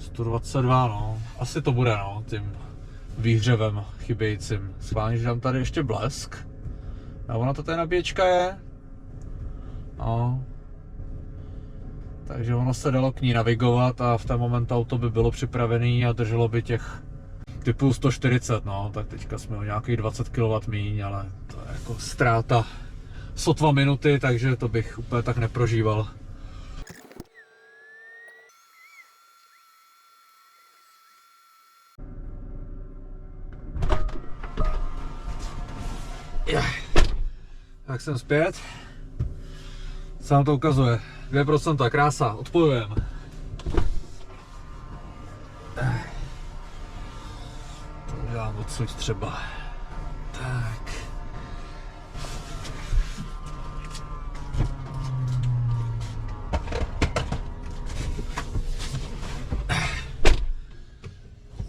122, no. Asi to bude, no, tím výhřevem chybějícím. Schválně, že dám tady ještě blesk. A ona to tady nabíječka je. No. Takže ono se dalo k ní navigovat a v ten moment auto by bylo připravené a drželo by těch typu 140, no, tak teďka jsme o nějakých 20 kW míň, ale to je jako ztráta sotva minuty, takže to bych úplně tak neprožíval. Tak jsem zpět. Co nám to ukazuje? 2%, krása, odpojujeme. To udělám odsud třeba. Tak.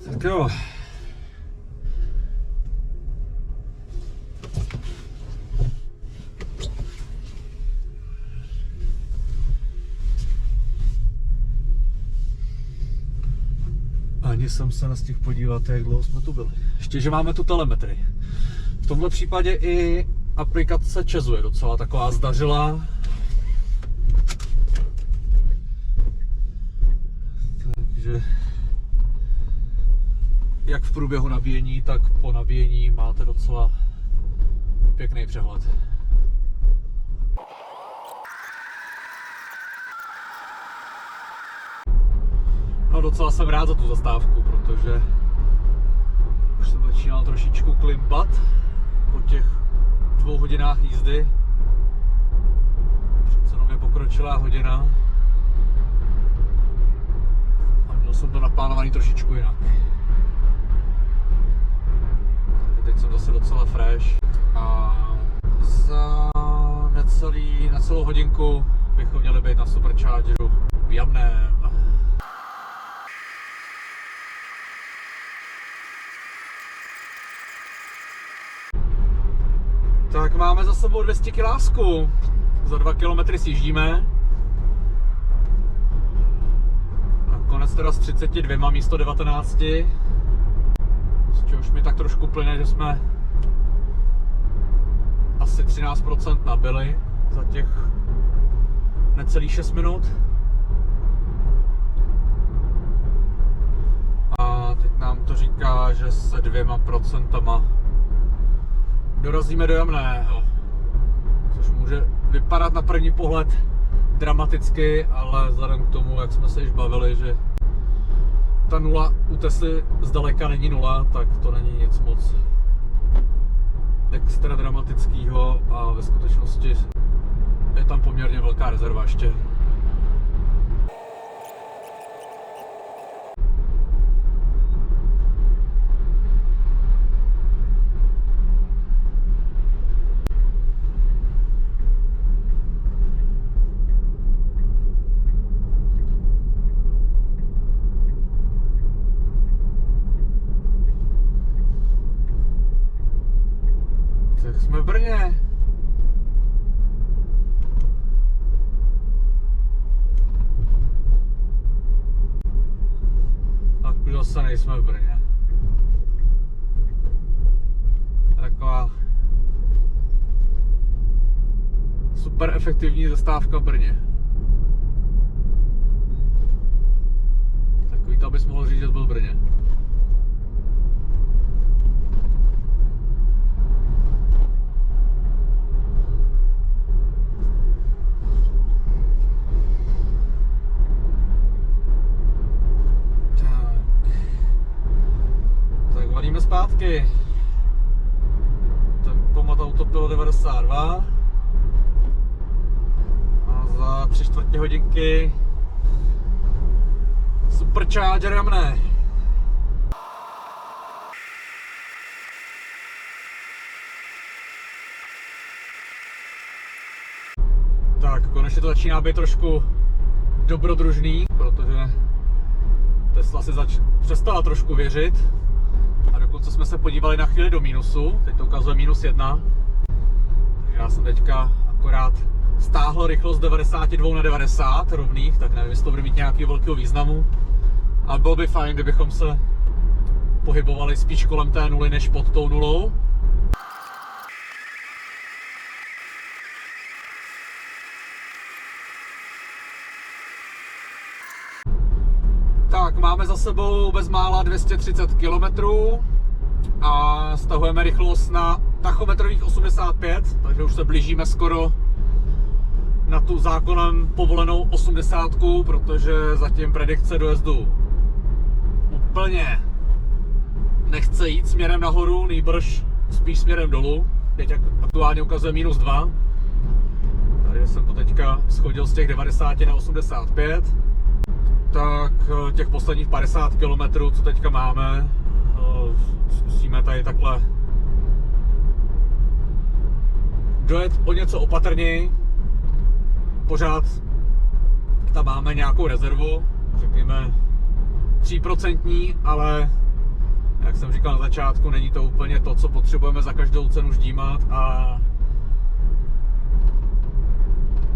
Tak jo. Ani jsem se nestihl podívat, jak dlouho jsme tu byli. Ještě, že máme tu telemetrii. V tomhle případě i aplikace ČEZu je docela taková zdařilá. Takže jak v průběhu nabíjení, tak po nabíjení máte docela pěkný přehled. No docela jsem rád za tu zastávku, protože už jsem začínal trošičku klimbat po těch 2 hodinách jízdy. Přece jenom je pokročilá hodina a měl jsem to naplánovaný trošičku jinak. Takže teď jsem zase docela fresh a za necelou hodinku bychom měli být na superchargeru v Jamném. Tak máme za sebou 200 kilásku, za 2 km sjíždíme. Nakonec teda z 32 místo 19. Z čehož mi tak trošku plyne, že jsme asi 13% nabili za těch necelých 6 minut. A teď nám to říká, že se 2% dorazíme do Jamného, což může vypadat na první pohled dramaticky, ale vzhledem k tomu, jak jsme se již bavili, že ta nula u Tesly zdaleka není nula, tak to není nic moc extra dramatického a ve skutečnosti je tam poměrně velká rezerva ještě. Tak jsme v Brně. Tak už zase nejsme v Brně. Taková super efektivní zastávka v Brně. Takový to, abys mohl říct, že jsi byl v Brně. Valíme zpátky. Tempomat auto bylo 92 a za 3/4 hodinky supercharger Jamné. Tak konečně to začíná být trošku dobrodružný, protože Tesla si přestala trošku věřit. A dokonce jsme se podívali na chvíli do mínusu, teď to ukazuje -1. Takže já jsem teďka akorát stáhl rychlost z 92 na 90 rovných, tak nevím, jestli to bude mít nějakého velkého významu. Ale bylo by fajn, kdybychom se pohybovali spíš kolem té nuly, než pod tou nulou. Tak, máme za sebou bezmála 230 km a stahujeme rychlost na tachometrových 85, takže už se blížíme skoro na tu zákonem povolenou 80, protože zatím predikce dojezdu úplně nechce jít směrem nahoru, nýbrž spíš směrem dolů. teď aktuálně ukazuje -2. Tady jsem to teďka schodil z těch 90 na 85. Tak těch posledních 50 km, co teďka máme, zkusíme tady takhle dojet o něco opatrněji. Pořád tam máme nějakou rezervu, řekněme 3%, ale jak jsem říkal na začátku, není to úplně to, co potřebujeme za každou cenu ždímat, a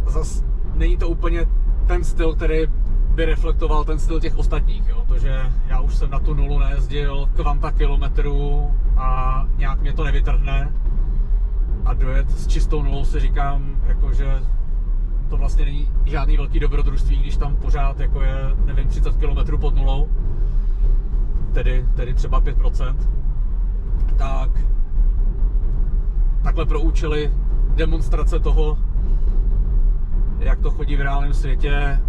zas není to úplně ten styl, který by reflektoval ten styl těch ostatních, jo? To, že já už jsem na tu nulu nejezdil kvanta kilometrů a nějak mě to nevytrhne, a dojet s čistou nulou si říkám, jakože to vlastně není žádný velký dobrodružství, když tam pořád jako je, nevím, 30 km pod nulou, tedy třeba 5%, tak takhle pro účely demonstrace toho, jak to chodí v reálném světě,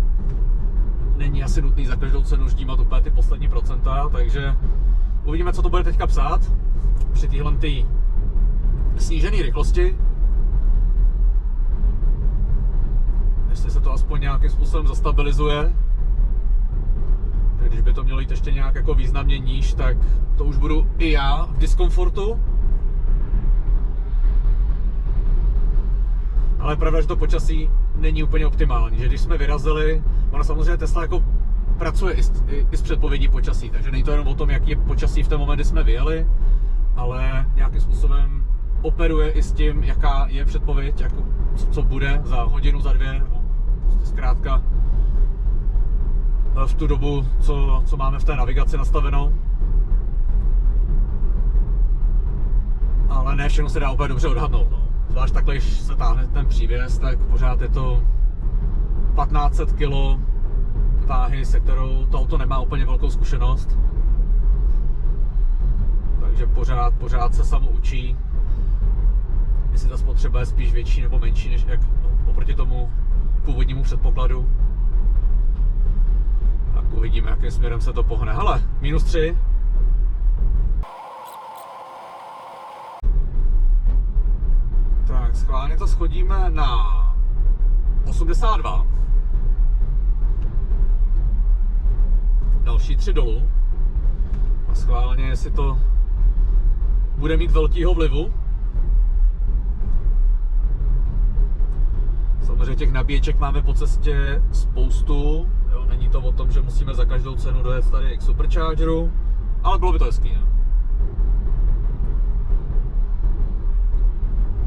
není asi nutný za každou cenu ždímat úplně ty poslední procenta, takže uvidíme, co to bude teďka psát při téhle snížené rychlosti. Jestli se to aspoň nějakým způsobem zastabilizuje. Když by to mělo jít ještě nějak jako významně níž, tak to už budu i já v diskomfortu. Ale pravda, že to počasí není úplně optimální, že když jsme vyrazili, ono samozřejmě Tesla jako pracuje i s předpovědí počasí, takže není to jenom o tom, jaký je počasí v ten moment, kdy jsme vyjeli, ale nějakým způsobem operuje i s tím, jaká je předpověď, jako co bude za hodinu, za dvě, nebo prostě zkrátka v tu dobu, co máme v té navigaci nastaveno. Ale ne všechno se dá úplně dobře odhadnout. No. Zvlášť takhle, když se táhne ten přívěs, tak pořád je to 1500 kg váhy, se kterou to auto nemá úplně velkou zkušenost. Takže pořád se samo učí, jestli ta spotřeba je spíš větší nebo menší, než jak oproti tomu původnímu předpokladu. Tak uvidíme, jakým směrem se to pohne. Hele, -3. Tak, schválně to schodíme na 82. Další 3 dolů. A schválně, jestli to bude mít velkýho vlivu. Samozřejmě těch nabíječek máme po cestě spoustu. Jo, není to o tom, že musíme za každou cenu dojet tady k superchargeru, ale bylo by to hezký, ne?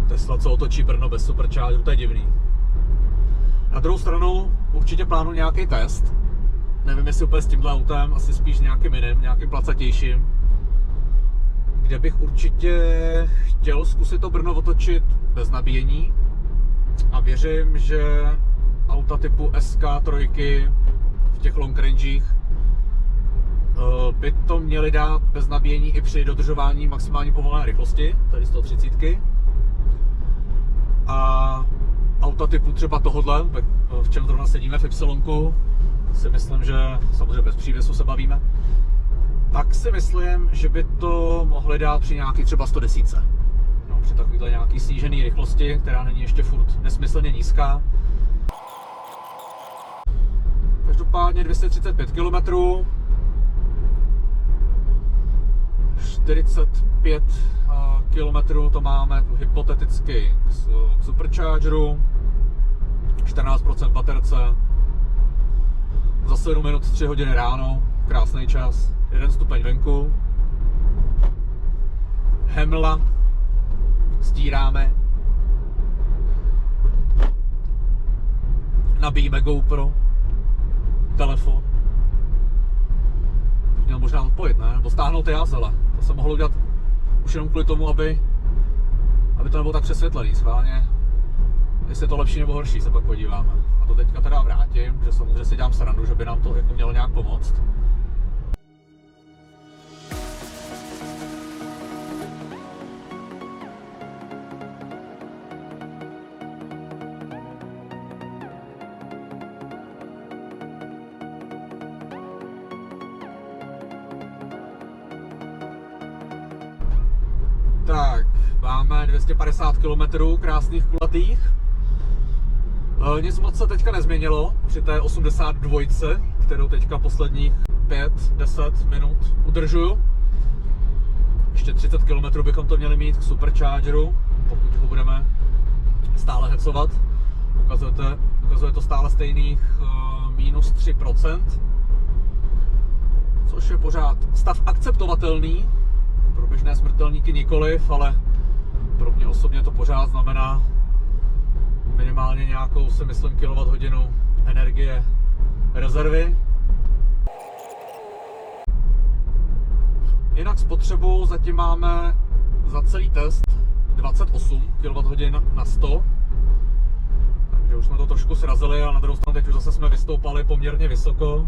Tesla, co otočí Brno bez superchargeru, to je divný. Na druhou stranu určitě plánuji nějaký test. Nevím, jestli úplně s tímhle autem, asi spíš nějakým jiným, nějakým placatějším, kde bych určitě chtěl zkusit to Brno otočit bez nabíjení. A věřím, že auta typu SK3 v těch long rangech by to měli dát bez nabíjení i při dodržování maximální povolené rychlosti, tady 130. A auta typu třeba tohodle, v čem zrovna sedíme v Y, si myslím, že samozřejmě bez přívěsu se bavíme, tak si myslím, že by to mohli dát při nějaký třeba 110. No, při takovýhle nějaký snížený rychlosti, která není ještě furt nesmyslně nízká. Každopádně 235 km, 45 km to máme hypoteticky k superchargeru, 14% baterce, za 7 minut 3 hodiny ráno, krásný čas, 1 stupeň venku, Hemla, stíráme, nabíjíme GoPro, telefon, měl možná odpojit, ne? Nebo stáhnout ty jázele, to se mohlo udělat už jenom kvůli tomu, aby to nebylo tak přesvětlený, schválně, jestli je to lepší nebo horší, se pak podíváme. A to teďka teda vrátím, že samozřejmě si dělám srandu, že by nám to jako mělo nějak pomoct. Tak, Máme 250 km krásných kulatých. Nic moc se teďka nezměnilo při té 82, kterou teďka posledních 5-10 minut udržuju. Ještě 30 km bychom to měli mít k superchargeru, pokud ho budeme stále hecovat. Ukazuje to stále stejných minus 3%, což je pořád stav akceptovatelný. Pro běžné smrtelníky nikoliv, ale pro mě osobně to pořád znamená minimálně nějakou, si myslím, kWh energie rezervy. Jinak spotřebu zatím máme za celý test 28 kWh na 100. Takže už jsme to trošku srazili a na druhou stranu teď už zase jsme vystoupali poměrně vysoko.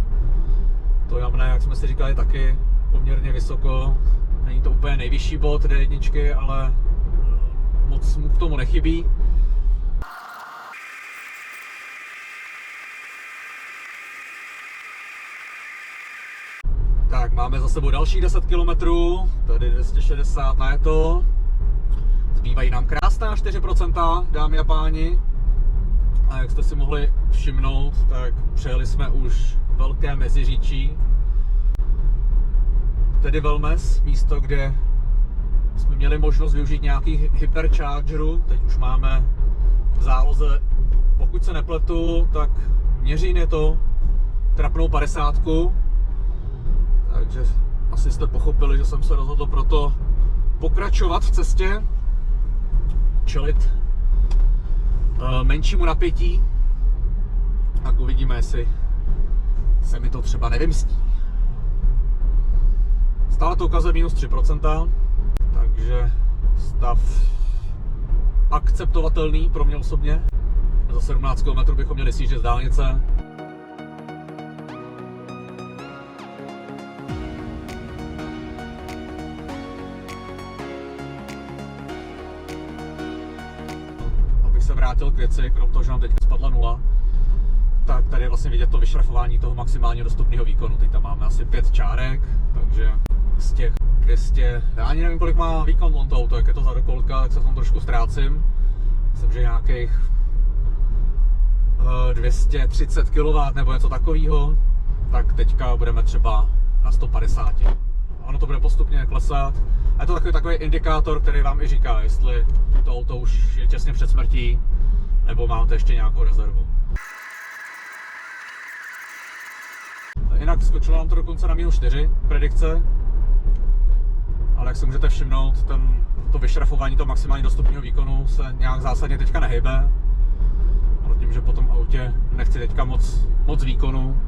To jamné, jak jsme si říkali, taky poměrně vysoko. Není to úplně nejvyšší bod D1, ale moc mu k tomu nechybí. Tak, máme za sebou další 10 km, tady 260 na to. Zbývají nám krásná 4%, dámy a páni. A jak jste si mohli všimnout, tak přejeli jsme už velké Meziříčí. Tedy Velmes, místo, kde jsme měli možnost využít nějakých hyperchargerů. Teď už máme v záloze, pokud se nepletu, tak Měřín je to trapnou 50. Takže asi jste pochopili, že jsem se rozhodl proto pokračovat v cestě, čelit menšímu napětí, a uvidíme, jestli se mi to třeba nevymstí. Stále to ukazuje minus 3%, takže stav akceptovatelný pro mě osobně. Za 17 km bychom měli sjíždět z dálnice. Abych se vrátil k věci, krom toho, že nám teďka spadla 0, tak tady je vlastně vidět to vyšrafování toho maximálně dostupného výkonu. Teď tam máme asi 5 čárek, takže z těch 200, já ani nevím, kolik má výkon to auto, jak je to za dokolka, tak se v tom trošku ztrácím. Myslím, že nějakých 230 kW nebo něco takového, tak teďka budeme třeba na 150. Ono to bude postupně klesat. A je to takový indikátor, který vám i říká, jestli to auto už je těsně před smrtí, nebo máte ještě nějakou rezervu. Jinak skočilo nám to dokonce na minus 4 predikce, ale jak si můžete všimnout, to vyšrafování toho maximálně dostupného výkonu se nějak zásadně teďka nehybe. Ale tím, že po tom autě nechci teďka moc výkonu,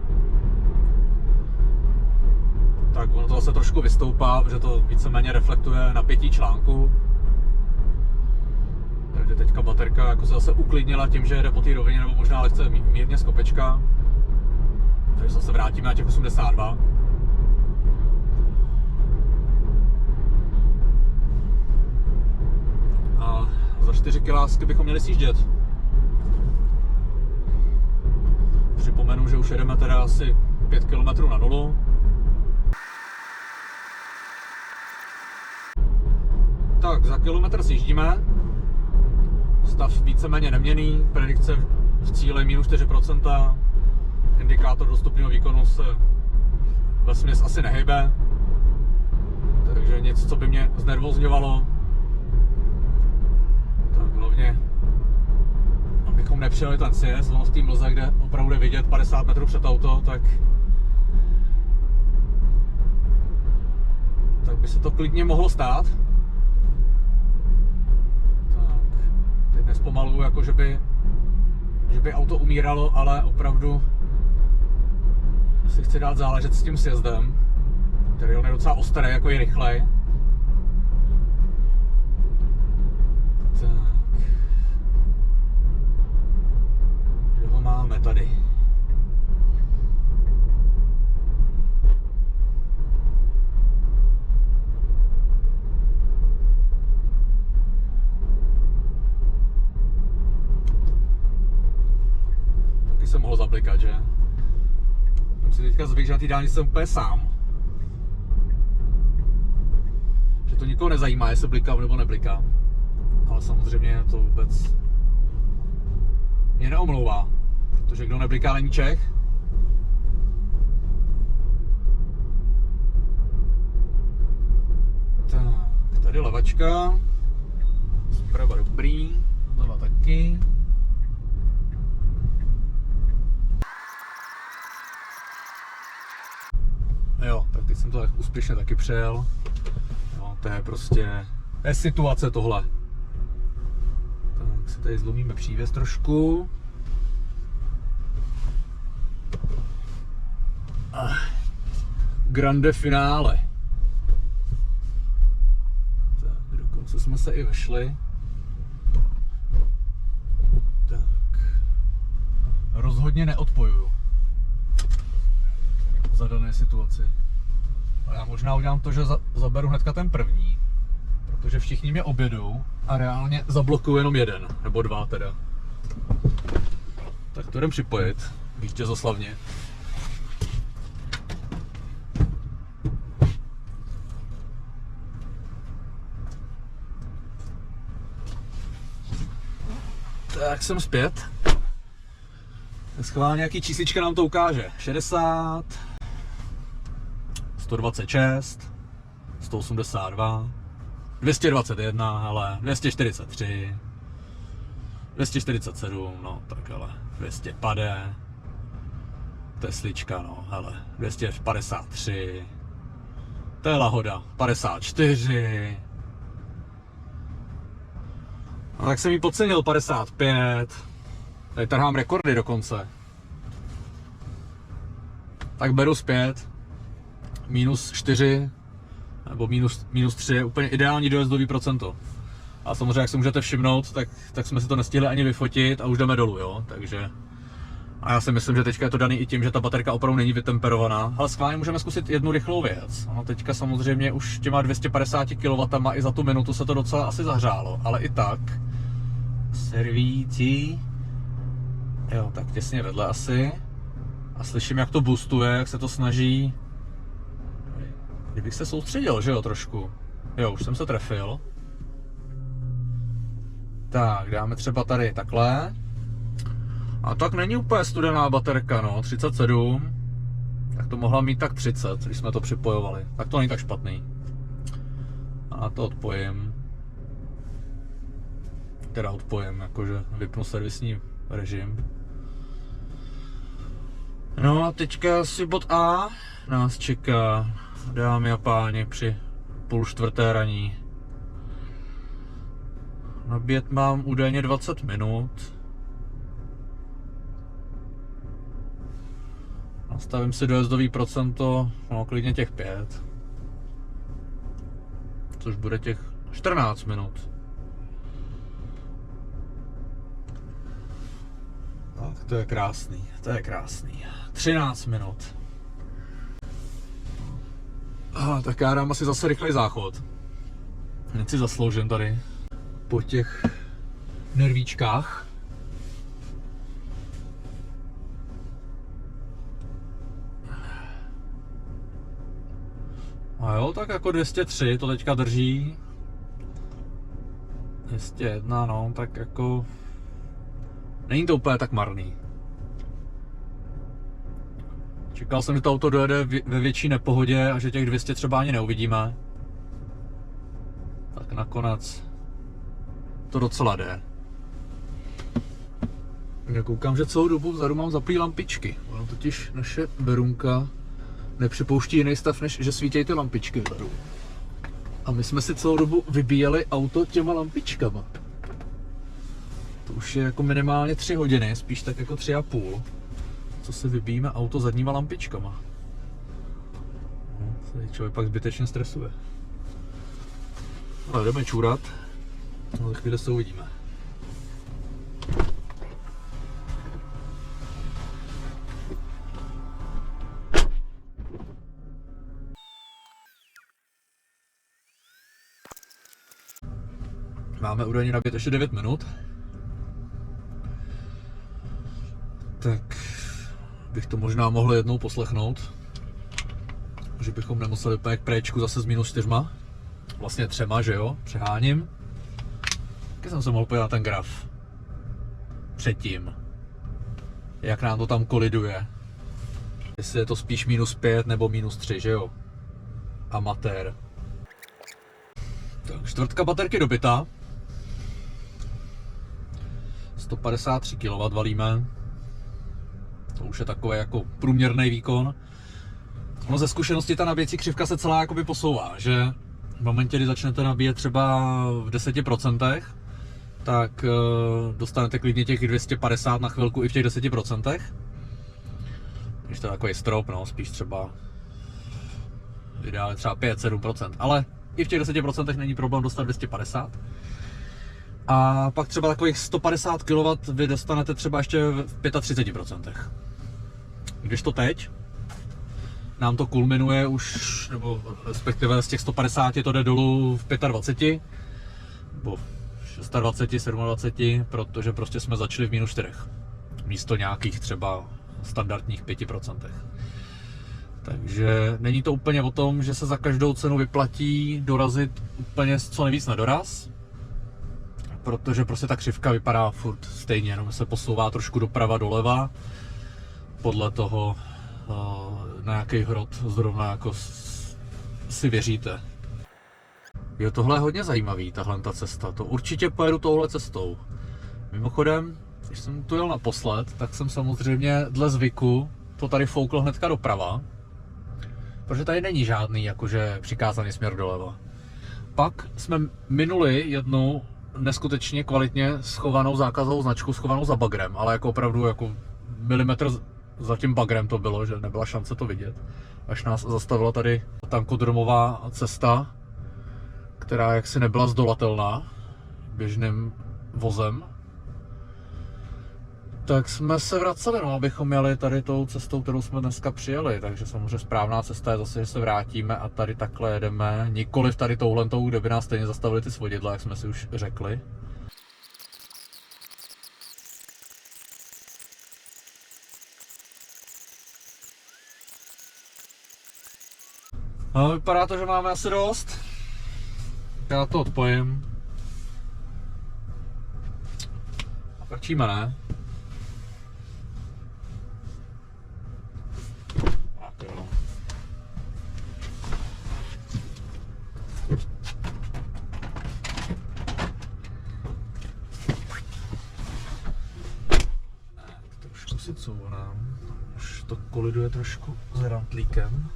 tak ono to zase trošku vystoupá, protože to víceméně reflektuje napětí článku. Takže teďka baterka jako se zase uklidnila tím, že jede po té rovině, nebo možná lehce mírně z kopečka. Takže zase vrátíme na těch 82. A za 4 kilásky bychom měli sjíždět. Připomenu, že už jedeme teda asi 5 km na 0. Tak, za kilometr sjíždíme. Stav víceméně neměnný, predikce v cíli minus 4%. Indikátor dostupného výkonu se vesměs asi nehybe. Takže nic, co by mě znervózňovalo. Tak hlavně, abychom nepřijeli ten sjezd, ono v té mlze, kde opravdu je vidět 50 metrů před auto, tak by se to klidně mohlo stát. Tak, teď nespomaluju, jako že by auto umíralo, ale opravdu si chci dát záležet s tím sjezdem, který on je docela ostrý, jako i rychlej. Tak. Že ho máme tady. Taky jsem mohl zablikat, že? Si teďka zvyk, že na té dálnici jsem úplně sám. Že to nikoho nezajímá, jestli blikám nebo neblikám. A samozřejmě to vůbec mě neomlouvá, protože kdo nebliká, není Čech. Tak, tady levačka, zprava dobrý, zleva taky. Jo, tak teď jsem to tak úspěšně taky přejel. No, to je prostě, to je situace tohle. Tak si tady zlomíme přívěs trošku. Grande finále. Tak, dokonce jsme se i vešli. Tak. Rozhodně neodpojuju za dané situaci. A já možná udělám to, že zaberu hnedka ten první, protože všichni mě objedou a reálně zablokuju jenom jeden, nebo dva teda. Tak to jdem připojit, vítězoslavně. Tak jsem zpět. Schválně nějaký číslička nám to ukáže. 60, 126, 182, 221, ale 243, 247, no tak ale 200 pade, Teslička, no hele, 253, to je lahoda, 54, no tak jsem jí podcenil, 55, tady trhám rekordy dokonce, tak beru zpět, minus 4, nebo minus 3 je úplně ideální dojezdový procento. A samozřejmě, jak si můžete všimnout, tak jsme si to nestihli ani vyfotit a už jdeme dolů, jo, takže... A já si myslím, že teďka je to daný i tím, že ta baterka opravdu není vytemperovaná. Ale schválně můžeme zkusit jednu rychlou věc. No, teďka samozřejmě už těma 250 kW i za tu minutu se to docela asi zahřálo, ale i tak. Servíti. Jo, tak těsně vedle asi. A slyším, jak to boostuje, jak se to snaží. Kdybych se soustředil, že jo, trošku. Jo, už jsem se trefil. Tak, dáme třeba tady takhle. A tak není úplně studená baterka, no, 37. Tak to mohla mít tak 30, když jsme to připojovali. Tak to není tak špatný. A to odpojím. Teda odpojím, jakože vypnu servisní režim. No a teďka asi bod A nás čeká, dámy a páni, při 3:30 raní. Nabíjet mám údajně 20 minut. Nastavím si dojezdový procento, no klidně těch 5. Což bude těch 14 minut. Tak to je krásný, to je krásný. 13 minut. Tak já dám asi zase rychlej záchod. Hned si zasloužím tady po těch nervíčkách. A jo, tak jako 203 to teďka drží. 201, no, tak jako... Není to úplně tak marný. Čekal jsem, že to auto dojede ve větší nepohodě a že těch 200 třeba ani neuvidíme. Tak nakonec to docela jde. Já koukám, že celou dobu vzadu mám zaplý lampičky. Ono totiž naše berunka nepřipouští jiný stav, než že svítějí ty lampičky vzadu. A my jsme si celou dobu vybíjeli auto těma lampičkama. To už je jako minimálně 3 hodiny, spíš tak jako 3,5. Co si vybíjíme auto zadníma lampičkama. No, člověk pak zbytečně stresuje. Ale jdeme čůrat. No, za chvíli se uvidíme. Máme údajně nabít ještě 9 minut. Tak bych to možná mohl jednou poslechnout. Že bychom nemuseli úplně k préčku zase s -4. Vlastně 3, že jo? Přeháním. Taky jsem se mohl podívat na ten graf. Předtím. Jak nám to tam koliduje. Jestli je to spíš -5 nebo -3, že jo? Amatér. Tak, čtvrtka baterky dobyta. 153 kW valíme. To už je takový jako průměrný výkon. No ze zkušenosti ta nabíjecí křivka se celá jakoby posouvá, že v momentě, kdy začnete nabíjet třeba v 10%, tak dostanete klidně těch 250 na chvilku i v těch 10%. Když to je takový strop, no, spíš třeba ideálně třeba 5-7%, ale i v těch 10% není problém dostat 250. A pak třeba takových 150 kW vy dostanete třeba ještě v 35%. Když to teď, nám to kulminuje už, nebo respektive z těch 150 to jde dolů v 25, nebo 26, 27, protože prostě jsme začali v -4, místo nějakých třeba standardních 5%. Takže není to úplně o tom, že se za každou cenu vyplatí dorazit úplně co nejvíc na doraz, protože prostě ta křivka vypadá furt stejně, jenom se posouvá trošku doprava, doleva, podle toho, na jaký hrot zrovna jako si věříte. Jo, tohle je hodně zajímavý, tahle ta cesta, to určitě pojedu touhle cestou. Mimochodem, když jsem tu jel naposled, tak jsem samozřejmě dle zvyku to tady foukl hnedka doprava, protože tady není žádný jakože přikázaný směr doleva. Pak jsme minuli jednu neskutečně kvalitně schovanou zákazovou značku, schovanou za bagrem, ale jako opravdu jako milimetr za tím bagrem to bylo, že nebyla šance to vidět. Až nás zastavila tady tankodromová cesta, která jaksi nebyla zdolatelná běžným vozem. Tak jsme se vraceli, no, abychom jeli tady tou cestou, kterou jsme dneska přijeli, takže samozřejmě správná cesta je zase, že se vrátíme a tady takhle jedeme, nikoliv tady touhlentou, kde by nás stejně zastavili ty svodidla, jak jsme si už řekli. No, vypadá to, že máme asi dost. Já to odpojím. A prčíme, ne? Trošku si couvnám. Už to koliduje trošku s rantlíkem.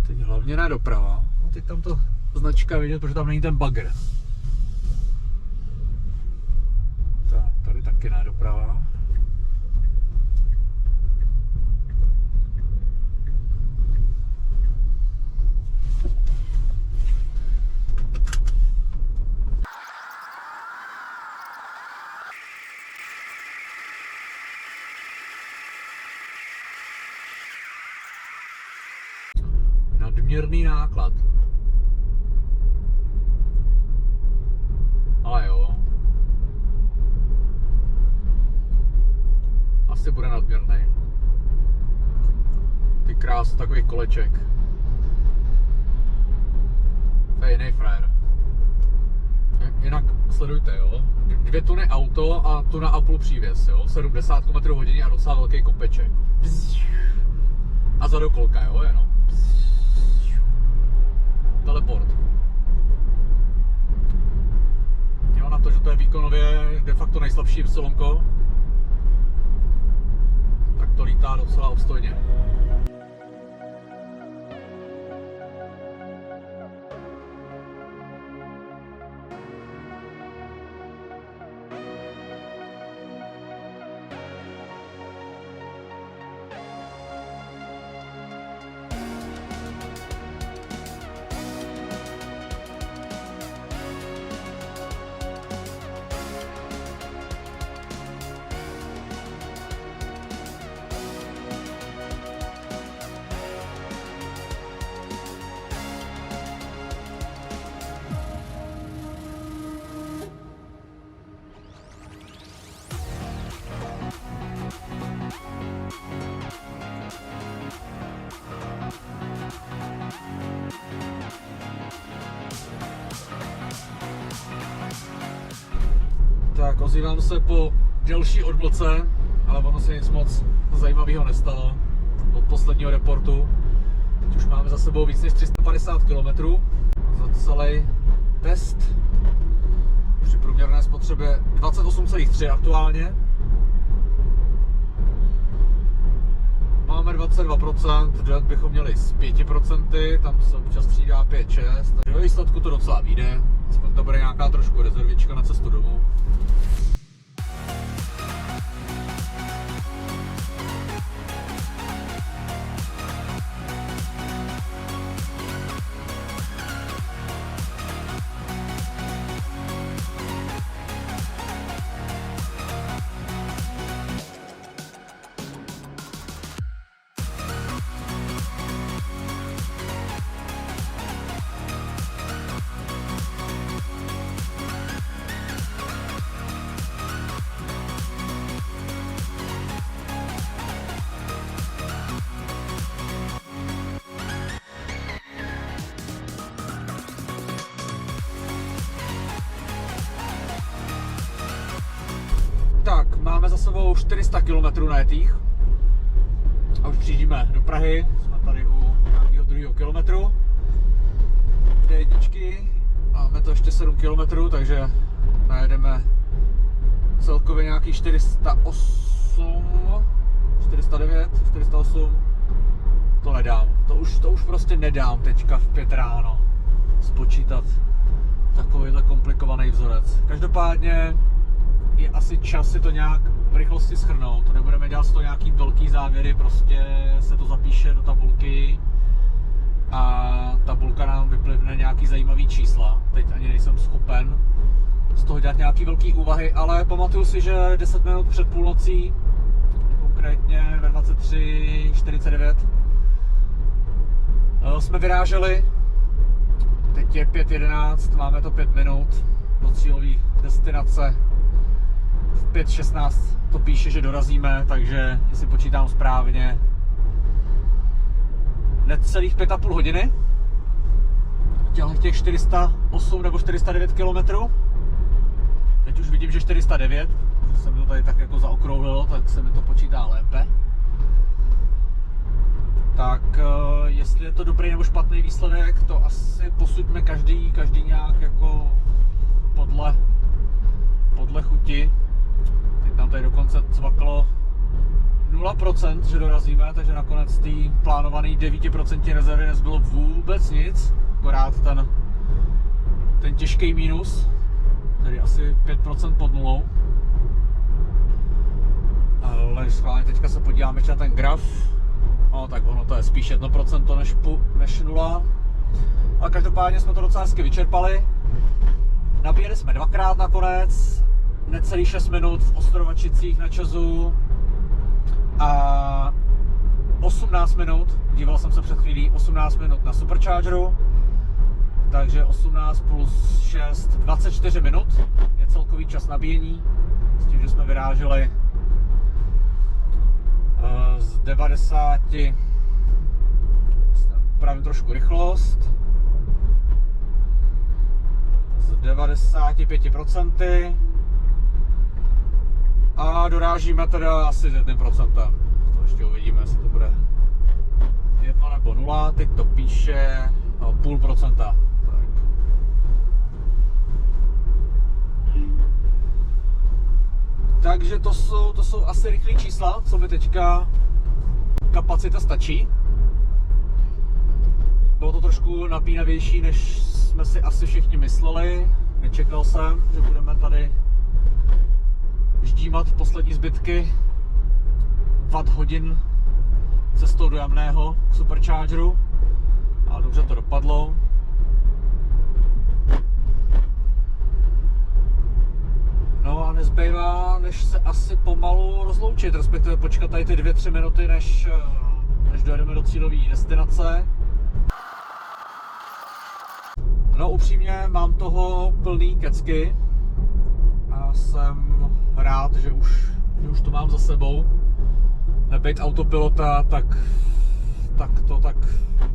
Teď hlavně ne doprava, no, teď tam to značka vidět, protože tam není ten bagr. Tak, tady taky ne doprava. Nadměrný náklad. Ale jo. Asi bude nadměrný. Ty krás takových koleček. To je jiný frajer. Jinak sledujte, jo. 2 tuny auto a tuna a půl přívěs, jo. 70 km/h a docela velký kopeček. A za dokolka, jo, jenom. Teleport. Jo, na to, že to je výkonově de facto nejslabší Y, tak to lítá docela obstojně. Ozývám se po delší odmlce, ale ono se nic moc zajímavého nestalo od posledního reportu. Teď už máme za sebou víc než 350 km za celý test. Při průměrné spotřebě 28,3 aktuálně. Máme 22%, dojet bychom měli s 5%, tam se občas střídá 5-6, takže ve výsledku to docela vyjde. Aspoň to bude nějaká trošku rezervička na cestu domů. Tak, máme za sebou 400 km najetých a už přijíždíme do Prahy, jsme tady u nějakého druhého kilometru D1, máme to ještě 7 km, takže najedeme celkově nějaký 408, 409, 408, to nedám, to už prostě nedám teďka v 5 ráno spočítat takovýhle komplikovaný vzorec. Každopádně je asi čas si to nějak v rychlosti shrnout, nebudeme dělat z toho nějaký velký závěry, prostě se to zapíše do tabulky a tabulka nám vyplivne nějaký zajímavý čísla. Teď ani nejsem schopen z toho dělat nějaký velký úvahy, ale pamatuju si, že 10 minut před půlnocí, konkrétně ve 23:49, jsme vyráželi. Teď je 5:11, máme to 5 minut do cílové destinace. V 5:16 to píše, že dorazíme, takže jestli počítám správně, necelých 5,5 hodiny. Těch 408 nebo 409 km. Teď už vidím, že 409, že se mi to tady tak jako zaokrouhlilo, tak se mi to počítá lépe. Tak jestli je to dobrý nebo špatný výsledek, to asi posuďme každý nějak jako podle chuti. Teď nám tady dokonce cvaklo 0%, že dorazíme, takže nakonec té plánované 9% rezervy nezbylo vůbec nic, akorát ten těžký mínus, tedy asi 5% pod nulou. Ale schválně teďka se podíváme ještě na ten graf. No tak ono to je spíš 1% než 0. Ale každopádně jsme to docela hezky vyčerpali. Nabíjeli jsme dvakrát nakonec, necelých 6 minut v Ostrovačicích na Česu a 18 minut, díval jsem se před chvílí, 18 minut na Superchargeru, takže 18 plus 6, 24 minut je celkový čas nabíjení, s tím, že jsme vyráželi z 90, upravím trošku rychlost, z 95% a dorážíme teda asi s 1%. To ještě uvidíme, jestli to bude 1 nebo 0, teď to píše 0,5%. Takže to jsou asi rychlé čísla, co mi teďka kapacita stačí. Bylo to trošku napínavější, než jsme si asi všichni mysleli. Nečekal jsem, že budeme tady ždímat poslední zbytky watt hodin cestou do Jamného k Superchargeru. Ale dobře to dopadlo. No a nezbývá, než se asi pomalu rozloučit, respektive počkat tady ty 2-3 minuty, než dojedeme do cílové destinace. No upřímně mám toho plný kecky a jsem rád, že už to mám za sebou. Nebejt autopilota, tak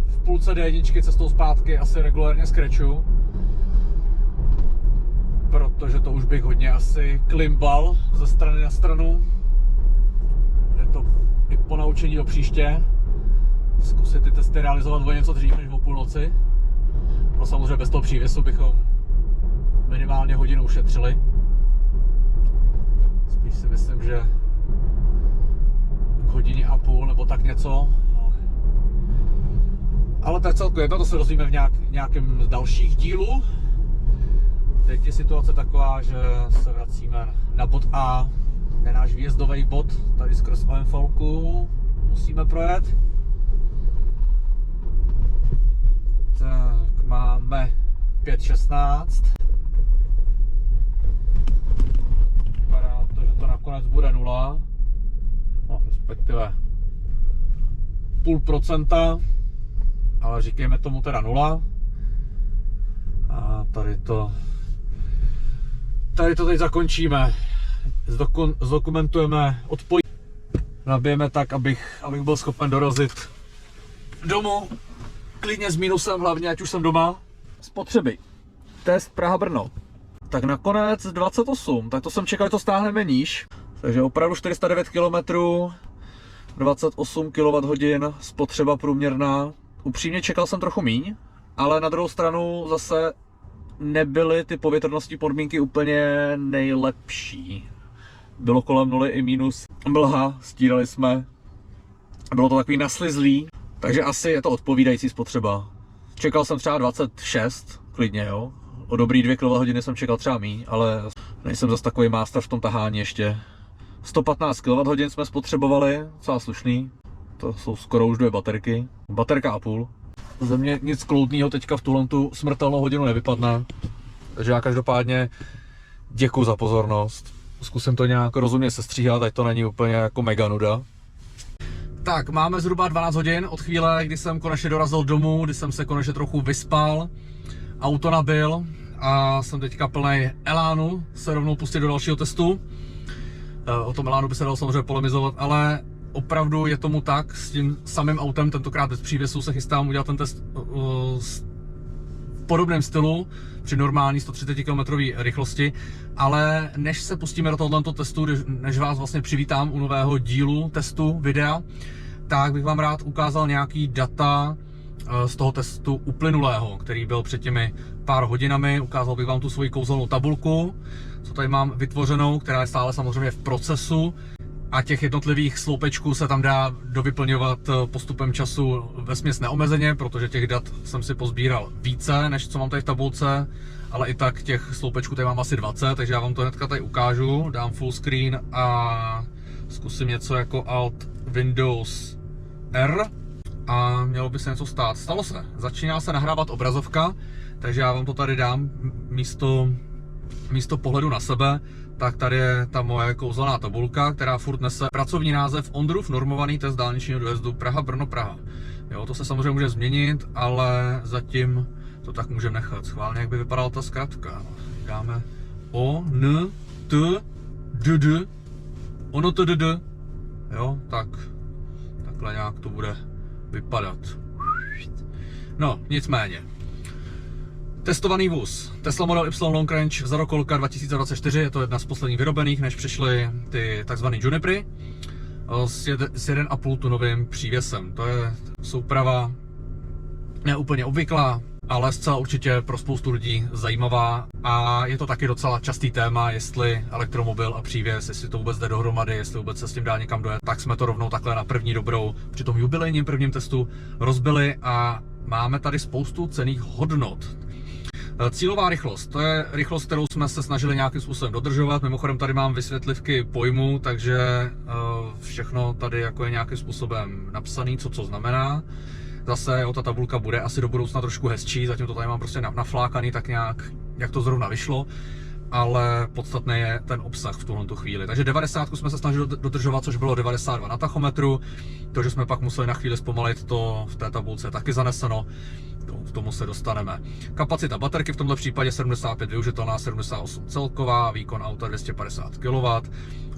v půlce D1 cestou zpátky asi regulérně skreču. protože to už bych hodně asi klimbal ze strany na stranu. Je to i po naučení do příště. Zkusit ty testy realizovat o něco dřív než o půlnoci. No samozřejmě bez toho přívěsu bychom minimálně hodinu ušetřili. Spíš si myslím, že k hodině a půl nebo tak něco. Ale to je celku jedno, to se dozvíme v nějakém z dalších dílů. Teď je situace taková, že se vracíme na bod A, je náš výjezdový bod, tady skrz OMV-ku musíme projet. Tak máme 5:16. Vypadá to, že to nakonec bude 0. No, respektive 0,5%, ale říkejme tomu teda 0. A tady to teď zakončíme. Zdokumentujeme odpojení. Nabijeme tak, abych byl schopen dorazit domů. Klidně s minusem, hlavně ať už jsem doma. Spotřeby. Test Praha-Brno. Tak nakonec 28, tak to jsem čekal, že to stáhneme níž. Takže opravdu 409 km, 28 kWh, spotřeba průměrná. Upřímně čekal jsem trochu míň, ale na druhou stranu zase nebyly ty povětrnostní podmínky úplně nejlepší. Bylo kolem 0 i minus mlha, stírali jsme. Bylo to takový naslizlý, takže asi je to odpovídající spotřeba. Čekal jsem třeba 26, klidně jo. O dobrý 2 kWh jsem čekal třeba míň, ale nejsem zase takový master v tom tahání ještě. 115 kWh jsme spotřebovali, docela slušný. To jsou skoro už 2 baterky. Baterka a půl. Ze mě nic kloudného teďka v tuhle smrtelnou hodinu nevypadne. Takže já každopádně děkuji za pozornost. Zkusím to nějak rozumně sestříhat, ať to není úplně jako mega nuda. Tak, máme zhruba 12 hodin od chvíle, kdy jsem konečně dorazil domů, kdy jsem se konečně trochu vyspal, auto nabil a jsem teďka plný elánu se rovnou pustit do dalšího testu. O tom elánu by se dalo samozřejmě polemizovat, ale opravdu je tomu tak, s tím samým autem, tentokrát bez přívěsu, se chystám udělat ten test v podobném stylu, při normální 130 km rychlosti, ale než se pustíme do tohoto testu, než vás vlastně přivítám u nového dílu testu videa, tak bych vám rád ukázal nějaký data z toho testu uplynulého, který byl před těmi pár hodinami. Ukázal bych vám tu svoji kouzelnou tabulku, co tady mám vytvořenou, která je stále samozřejmě v procesu. A těch jednotlivých sloupečků se tam dá dovyplňovat postupem času vesměs neomezeně, protože těch dat jsem si pozbíral více, než co mám tady v tabulce, ale i tak těch sloupečků tady mám asi 20, takže já vám to hnedka tady ukážu, dám full screen a zkusím něco jako Alt Windows R a mělo by se něco stát. Stalo se, začíná se nahrávat obrazovka, takže já vám to tady dám místo pohledu na sebe. Tak tady je ta moje kouzelná tabulka, která furt nese pracovní název Ondrův normovaný test dálničního dojezdu Praha-Brno-Praha. Jo, to se samozřejmě může změnit, ale zatím to tak můžeme nechat. Schválně, jak by vypadala ta zkratka. Dáme O, N, T, D, D, ono to D, D. Jo, takhle nějak to bude vypadat. No, nicméně. Testovaný vůz. Tesla Model Y Long Range Zarokolka 2024, je to jedna z posledních vyrobených, než přišly ty takzvané Junipery s 1,5 tunovým přívěsem. To je souprava neúplně obvyklá, ale zcela určitě pro spoustu lidí zajímavá a je to taky docela častý téma, jestli elektromobil a přívěs, jestli to vůbec jde dohromady, jestli vůbec se s tím dá někam dojet. Tak jsme to rovnou takhle na první dobrou při tom jubilejním prvním testu rozbili a máme tady spoustu cenných hodnot. Cílová rychlost, to je rychlost, kterou jsme se snažili nějakým způsobem dodržovat. Mimochodem tady mám vysvětlivky pojmů, takže všechno tady jako je nějakým způsobem napsané, co znamená. Zase ta tabulka bude asi do budoucna trošku hezčí, zatím to tady mám prostě naflákaný tak nějak, jak to zrovna vyšlo. Ale podstatný je ten obsah v tuhle chvíli. Takže 90 jsme se snažili dodržovat, což bylo 92 na tachometru. To, že jsme pak museli na chvíli zpomalit, to v té tabulce je taky zaneseno. K tomu se dostaneme. Kapacita baterky v tomto případě 75 využitelná, 78 celková, výkon auta 250 kW.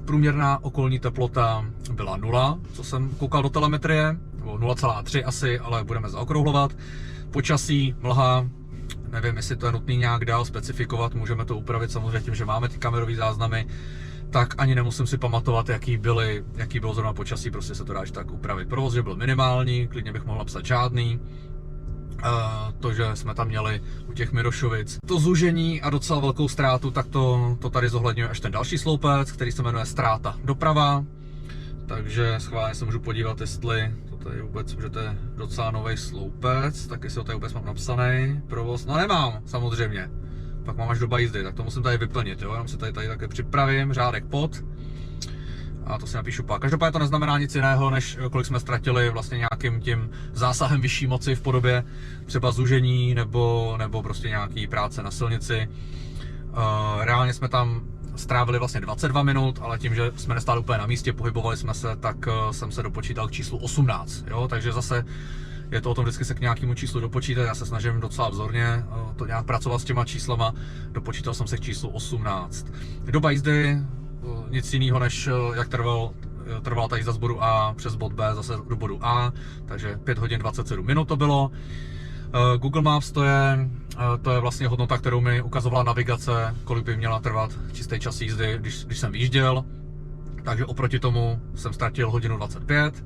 Průměrná okolní teplota byla 0, co jsem koukal do telemetrie, nebo 0,3 asi, ale budeme zaokrouhlovat. Počasí, mlha, nevím, jestli to je nutný nějak dál specifikovat, můžeme to upravit samozřejmě tím, že máme ty kamerové záznamy, tak ani nemusím si pamatovat, jaký bylo zrovna počasí, prostě se to dá tak upravit. Provoz, že byl minimální, klidně bych mohl napsat žádný. To, že jsme tam měli u těch Mirošovic to zúžení a docela velkou ztrátu, tak to tady zohledňuje až ten další sloupec, který se jmenuje ztráta doprava. Takže schválně se můžu podívat, jestli to tady vůbec, že to je docela nový sloupec, tak jestli ho tady vůbec mám napsaný, provoz, no nemám, samozřejmě. Pak mám až doba jízdy, tak to musím tady vyplnit, jo, jenom si tady také připravím, řádek pod. A to si napíšu pak. Každopádně to neznamená nic jiného, než kolik jsme ztratili vlastně nějakým tím zásahem vyšší moci v podobě třeba zúžení nebo prostě nějaký práce na silnici. Reálně jsme tam strávili vlastně 22 minut, ale tím, že jsme nestáli úplně na místě, pohybovali jsme se, tak jsem se dopočítal k číslu 18. Jo? Takže zase je to o tom vždycky se k nějakému číslu dopočítat, já se snažím docela vzorně to nějak pracovat s těma číslama, dopočítal jsem se k číslu 18. Doba jízdy, nic jiného, než jak trvala ta jízda z bodu A přes bod B zase do bodu A, takže 5 hodin 27 minut to bylo. Google Maps to je vlastně hodnota, kterou mi ukazovala navigace, kolik by měla trvat čistý čas jízdy, když jsem vyjížděl. Takže oproti tomu jsem ztratil hodinu 25.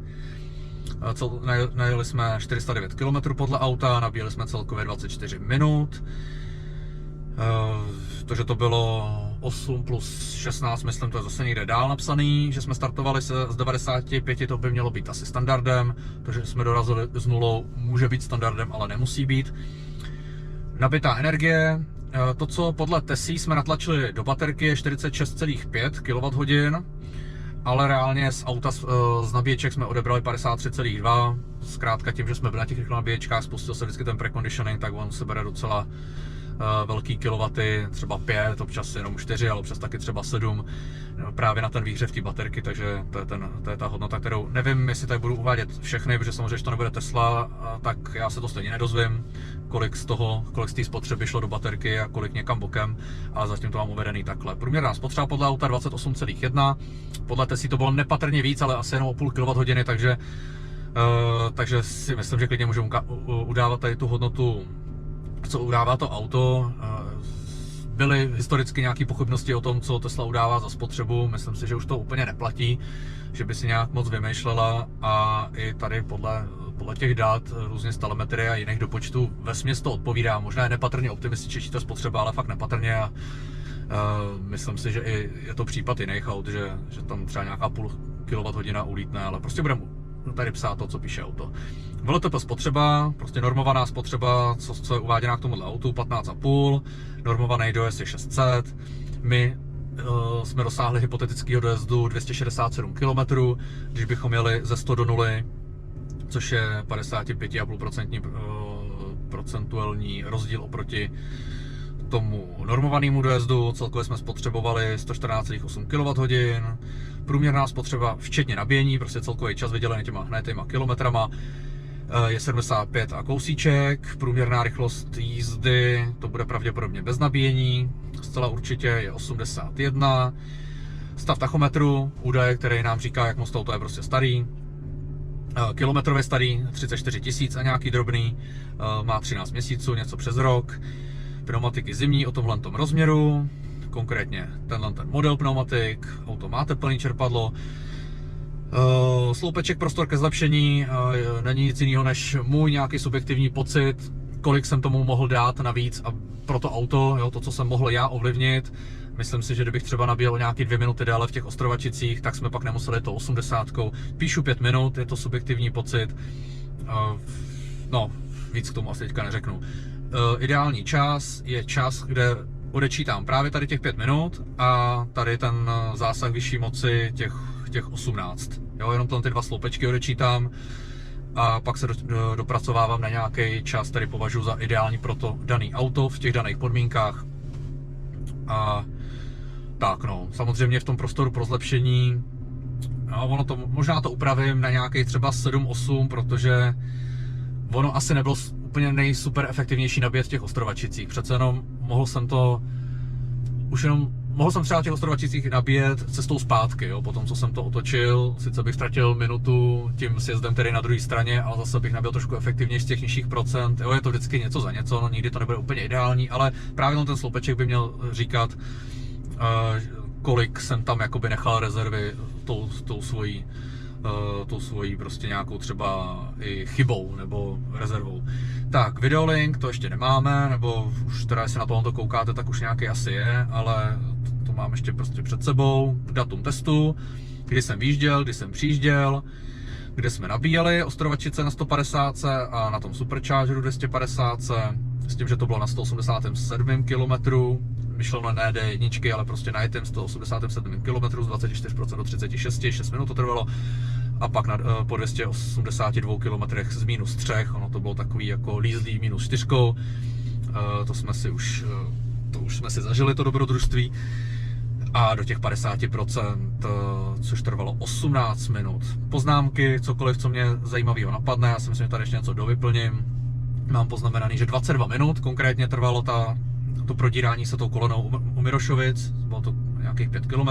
Najeli jsme 409 km podle auta, nabíjeli jsme celkově 24 minut. To, že to bylo 8 plus 16, myslím, to je zase někde dál napsaný, že jsme startovali se z 95, to by mělo být asi standardem, to, že jsme dorazili s nulou, může být standardem, ale nemusí být. Nabitá energie, to, co podle TESI jsme natlačili do baterky, je 46,5 kWh, ale reálně z auta z nabíječek jsme odebrali 53,2, zkrátka tím, že jsme byli na těch nabíječkách, spustil se vždycky ten preconditioning, tak on se bere docela velký kilowaty, třeba 5, občas jenom 4, ale občas taky třeba 7, právě na ten výhřev té baterky, takže to je ta hodnota, kterou nevím, jestli tady budu uvádět všechny, protože samozřejmě, že to nebude Tesla, tak já se to stejně nedozvím, kolik z té spotřeby šlo do baterky a kolik někam bokem, ale zatím to mám uvedený takhle. Průměrná spotřeba podle auta 28,1, podle Tesla to bylo nepatrně víc, ale asi jenom o půl kWh, takže si myslím, že klidně můžu udávat tady tu hodnotu, co udává to auto. Byly historicky nějaké pochybnosti o tom, co Tesla udává za spotřebu. Myslím si, že už to úplně neplatí, že by si nějak moc vymýšlela, a i tady podle těch dat, různě z telemetrie a jiných dopočtů, vesměs to odpovídá. Možná je nepatrně optimističtější ta spotřeba, ale fakt nepatrně, a myslím si, že i je to případ jiných aut, že tam třeba nějaká půl kWh ulítne, ale prostě budeme tady psát to, co píše auto. VLTP spotřeba, prostě normovaná spotřeba, co je uváděná k tomuhle autu, 15,5, normovaný dojezd je 600, my jsme dosáhli hypotetického dojezdu 267 km, když bychom jeli ze 100 do 0, což je 55,5% procentuální rozdíl oproti tomu normovanému dojezdu. Celkově jsme spotřebovali 114,8 kWh, průměrná spotřeba včetně nabíjení, prostě celkový čas vydělený těma kilometrama, je 75 a kousíček. Průměrná rychlost jízdy, to bude pravděpodobně bez nabíjení, zcela určitě je 81. Stav tachometru, údaj, který nám říká, jak moc to auto je prostě starý. Kilometrově starý, 34 000 a nějaký drobný, má 13 měsíců, něco přes rok. Pneumatiky zimní o tomhletom rozměru, konkrétně ten model pneumatik, auto má teplný čerpadlo. Sloupeček, prostor ke zlepšení, není nic jiného než můj nějaký subjektivní pocit, kolik jsem tomu mohl dát navíc a pro to auto, jo, to, co jsem mohl já ovlivnit. Myslím si, že kdybych třeba nabíjel nějaký 2 minuty déle v těch Ostrovačicích, tak jsme pak nemuseli to 80. Píšu 5 minut, je to subjektivní pocit. No, víc k tomu asi teďka neřeknu. Ideální čas je čas, kde odečítám právě tady těch 5 minut a tady ten zásah vyšší moci těch 18. Jo, jenom ty 2 sloupečky odečítám a pak se dopracovávám na nějaký čas, který považuji za ideální pro to daný auto v těch daných podmínkách. A tak no, samozřejmě v tom prostoru pro zlepšení, no, možná to upravím na nějaký třeba 7-8, protože ono asi nebylo úplně nejsuper efektivnější nabíjet v těch Ostrovačicích. Přece jenom mohl jsem to už jenom mohl jsem třeba na těch ostrovačicích nabíjet cestou zpátky, jo, potom co jsem to otočil, sice bych ztratil minutu tím sjezdem tedy na druhé straně, ale zase bych nabil trošku efektivněji z těch nižších procent, jo, je to vždycky něco za něco, no, nikdy to nebude úplně ideální, ale právě ten sloupeček by měl říkat, kolik jsem tam jakoby nechal rezervy tou svojí prostě nějakou třeba i chybou nebo rezervou. Tak, videolink to ještě nemáme, nebo už teda, jestli na tohle koukáte, tak už nějaký asi je, ale to mám ještě prostě před sebou. Datum testu, kdy jsem výjížděl, kdy jsem přijížděl, kde jsme nabíjeli ostrovačice na 150 a na tom superchargeru 250, s tím, že to bylo na 187 km, myšleno ne D1, ale prostě na jetem 187 km z 24% do 36, 6 minut to trvalo. A pak po 282 km z -3, ono to bylo takový jako lízlý -4, to už jsme si zažili to dobrodružství. A do těch 50%, což trvalo 18 minut. Poznámky, cokoliv, co mě zajímavého napadne, já si myslím, že tady ještě něco dovyplním. Mám poznamenaný, že 22 minut konkrétně trvalo to prodírání se tou kolonou u Mirošovic, bylo to nějakých 5 km.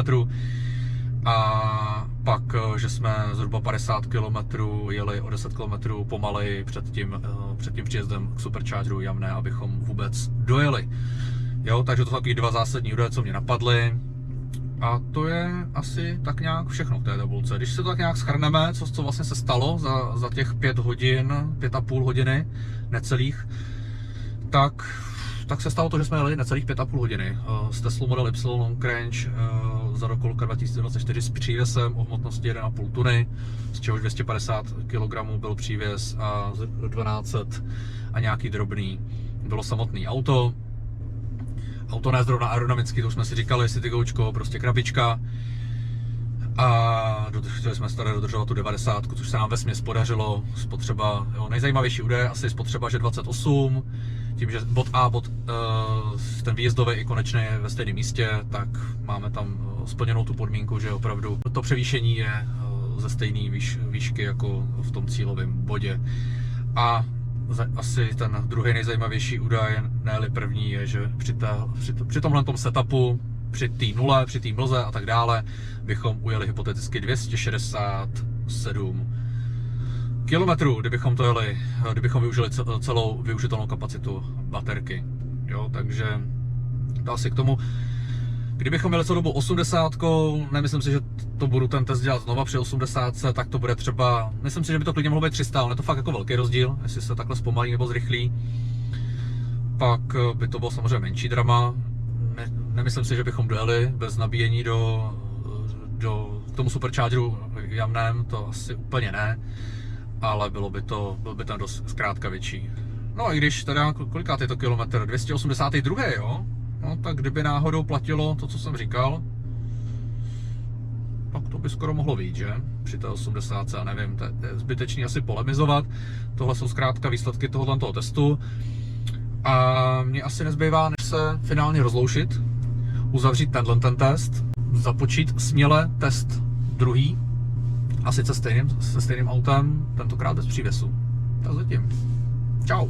A pak, že jsme zhruba 50 km jeli o 10 km pomaleji před tím příjezdem k superchargeru Jamné, abychom vůbec dojeli. Jo, takže to jsou takový dva zásadní údaje, co mě napadly. A to je asi tak nějak všechno v té tabulce. Když se to tak nějak shrneme, co vlastně se stalo za těch 5,5 hodiny necelých, tak se stalo to, že jsme jeli necelých 5,5 hodiny s Teslou Model Y Long Range za rok 2024 s přívesem o hmotnosti 1,5 tuny, z čehož 250 kg byl přívěs a 1200 a nějaký drobný bylo samotný auto. Auto ne zrovna aerodynamicky, to už jsme si říkali, CityGočko, prostě krabička. A chtěli jsme tady dodržovat tu 90, což se nám vesměs podařilo. Spotřeba, jo, nejzajímavější údaj asi spotřeba, že 28. Tím, že bod A, ten výjezdový i konečný je ve stejném místě, tak máme tam splněnou tu podmínku, že opravdu to převýšení je ze stejné výšky jako v tom cílovém bodě. A asi ten druhý nejzajímavější údaj, ne-li první, je, že při tomhle setupu, při té nule, při té mlze a tak dále, bychom ujeli hypoteticky 267 kilometrů, kdybychom využili celou využitelnou kapacitu baterky. Jo, takže to asi k tomu. Kdybychom měli celou dobu 80, nemyslím si, že to budu ten test dělat znova při 80, tak to bude třeba, myslím si, že by to klidně mohlo být 300, ale je to fakt jako velký rozdíl, jestli se takhle zpomalí nebo zrychlí. Pak by to bylo samozřejmě menší drama. Nemyslím si, že bychom dojeli bez nabíjení k tomu superchargeru Jamném, to asi úplně ne, ale byl by ten dost zkrátka větší. No a i když teda, kolikátý je to kilometr? 282, jo? No tak kdyby náhodou platilo to, co jsem říkal, tak to by skoro mohlo být, že? Při té 80, a nevím, to je zbytečný asi polemizovat. Tohle jsou zkrátka výsledky tohoto testu. A mně asi nezbývá, než se finálně rozloušit, uzavřít ten test, započít směle test druhý, a sice se stejným autem, tentokrát bez přívěsu. Tak zatím. Čau.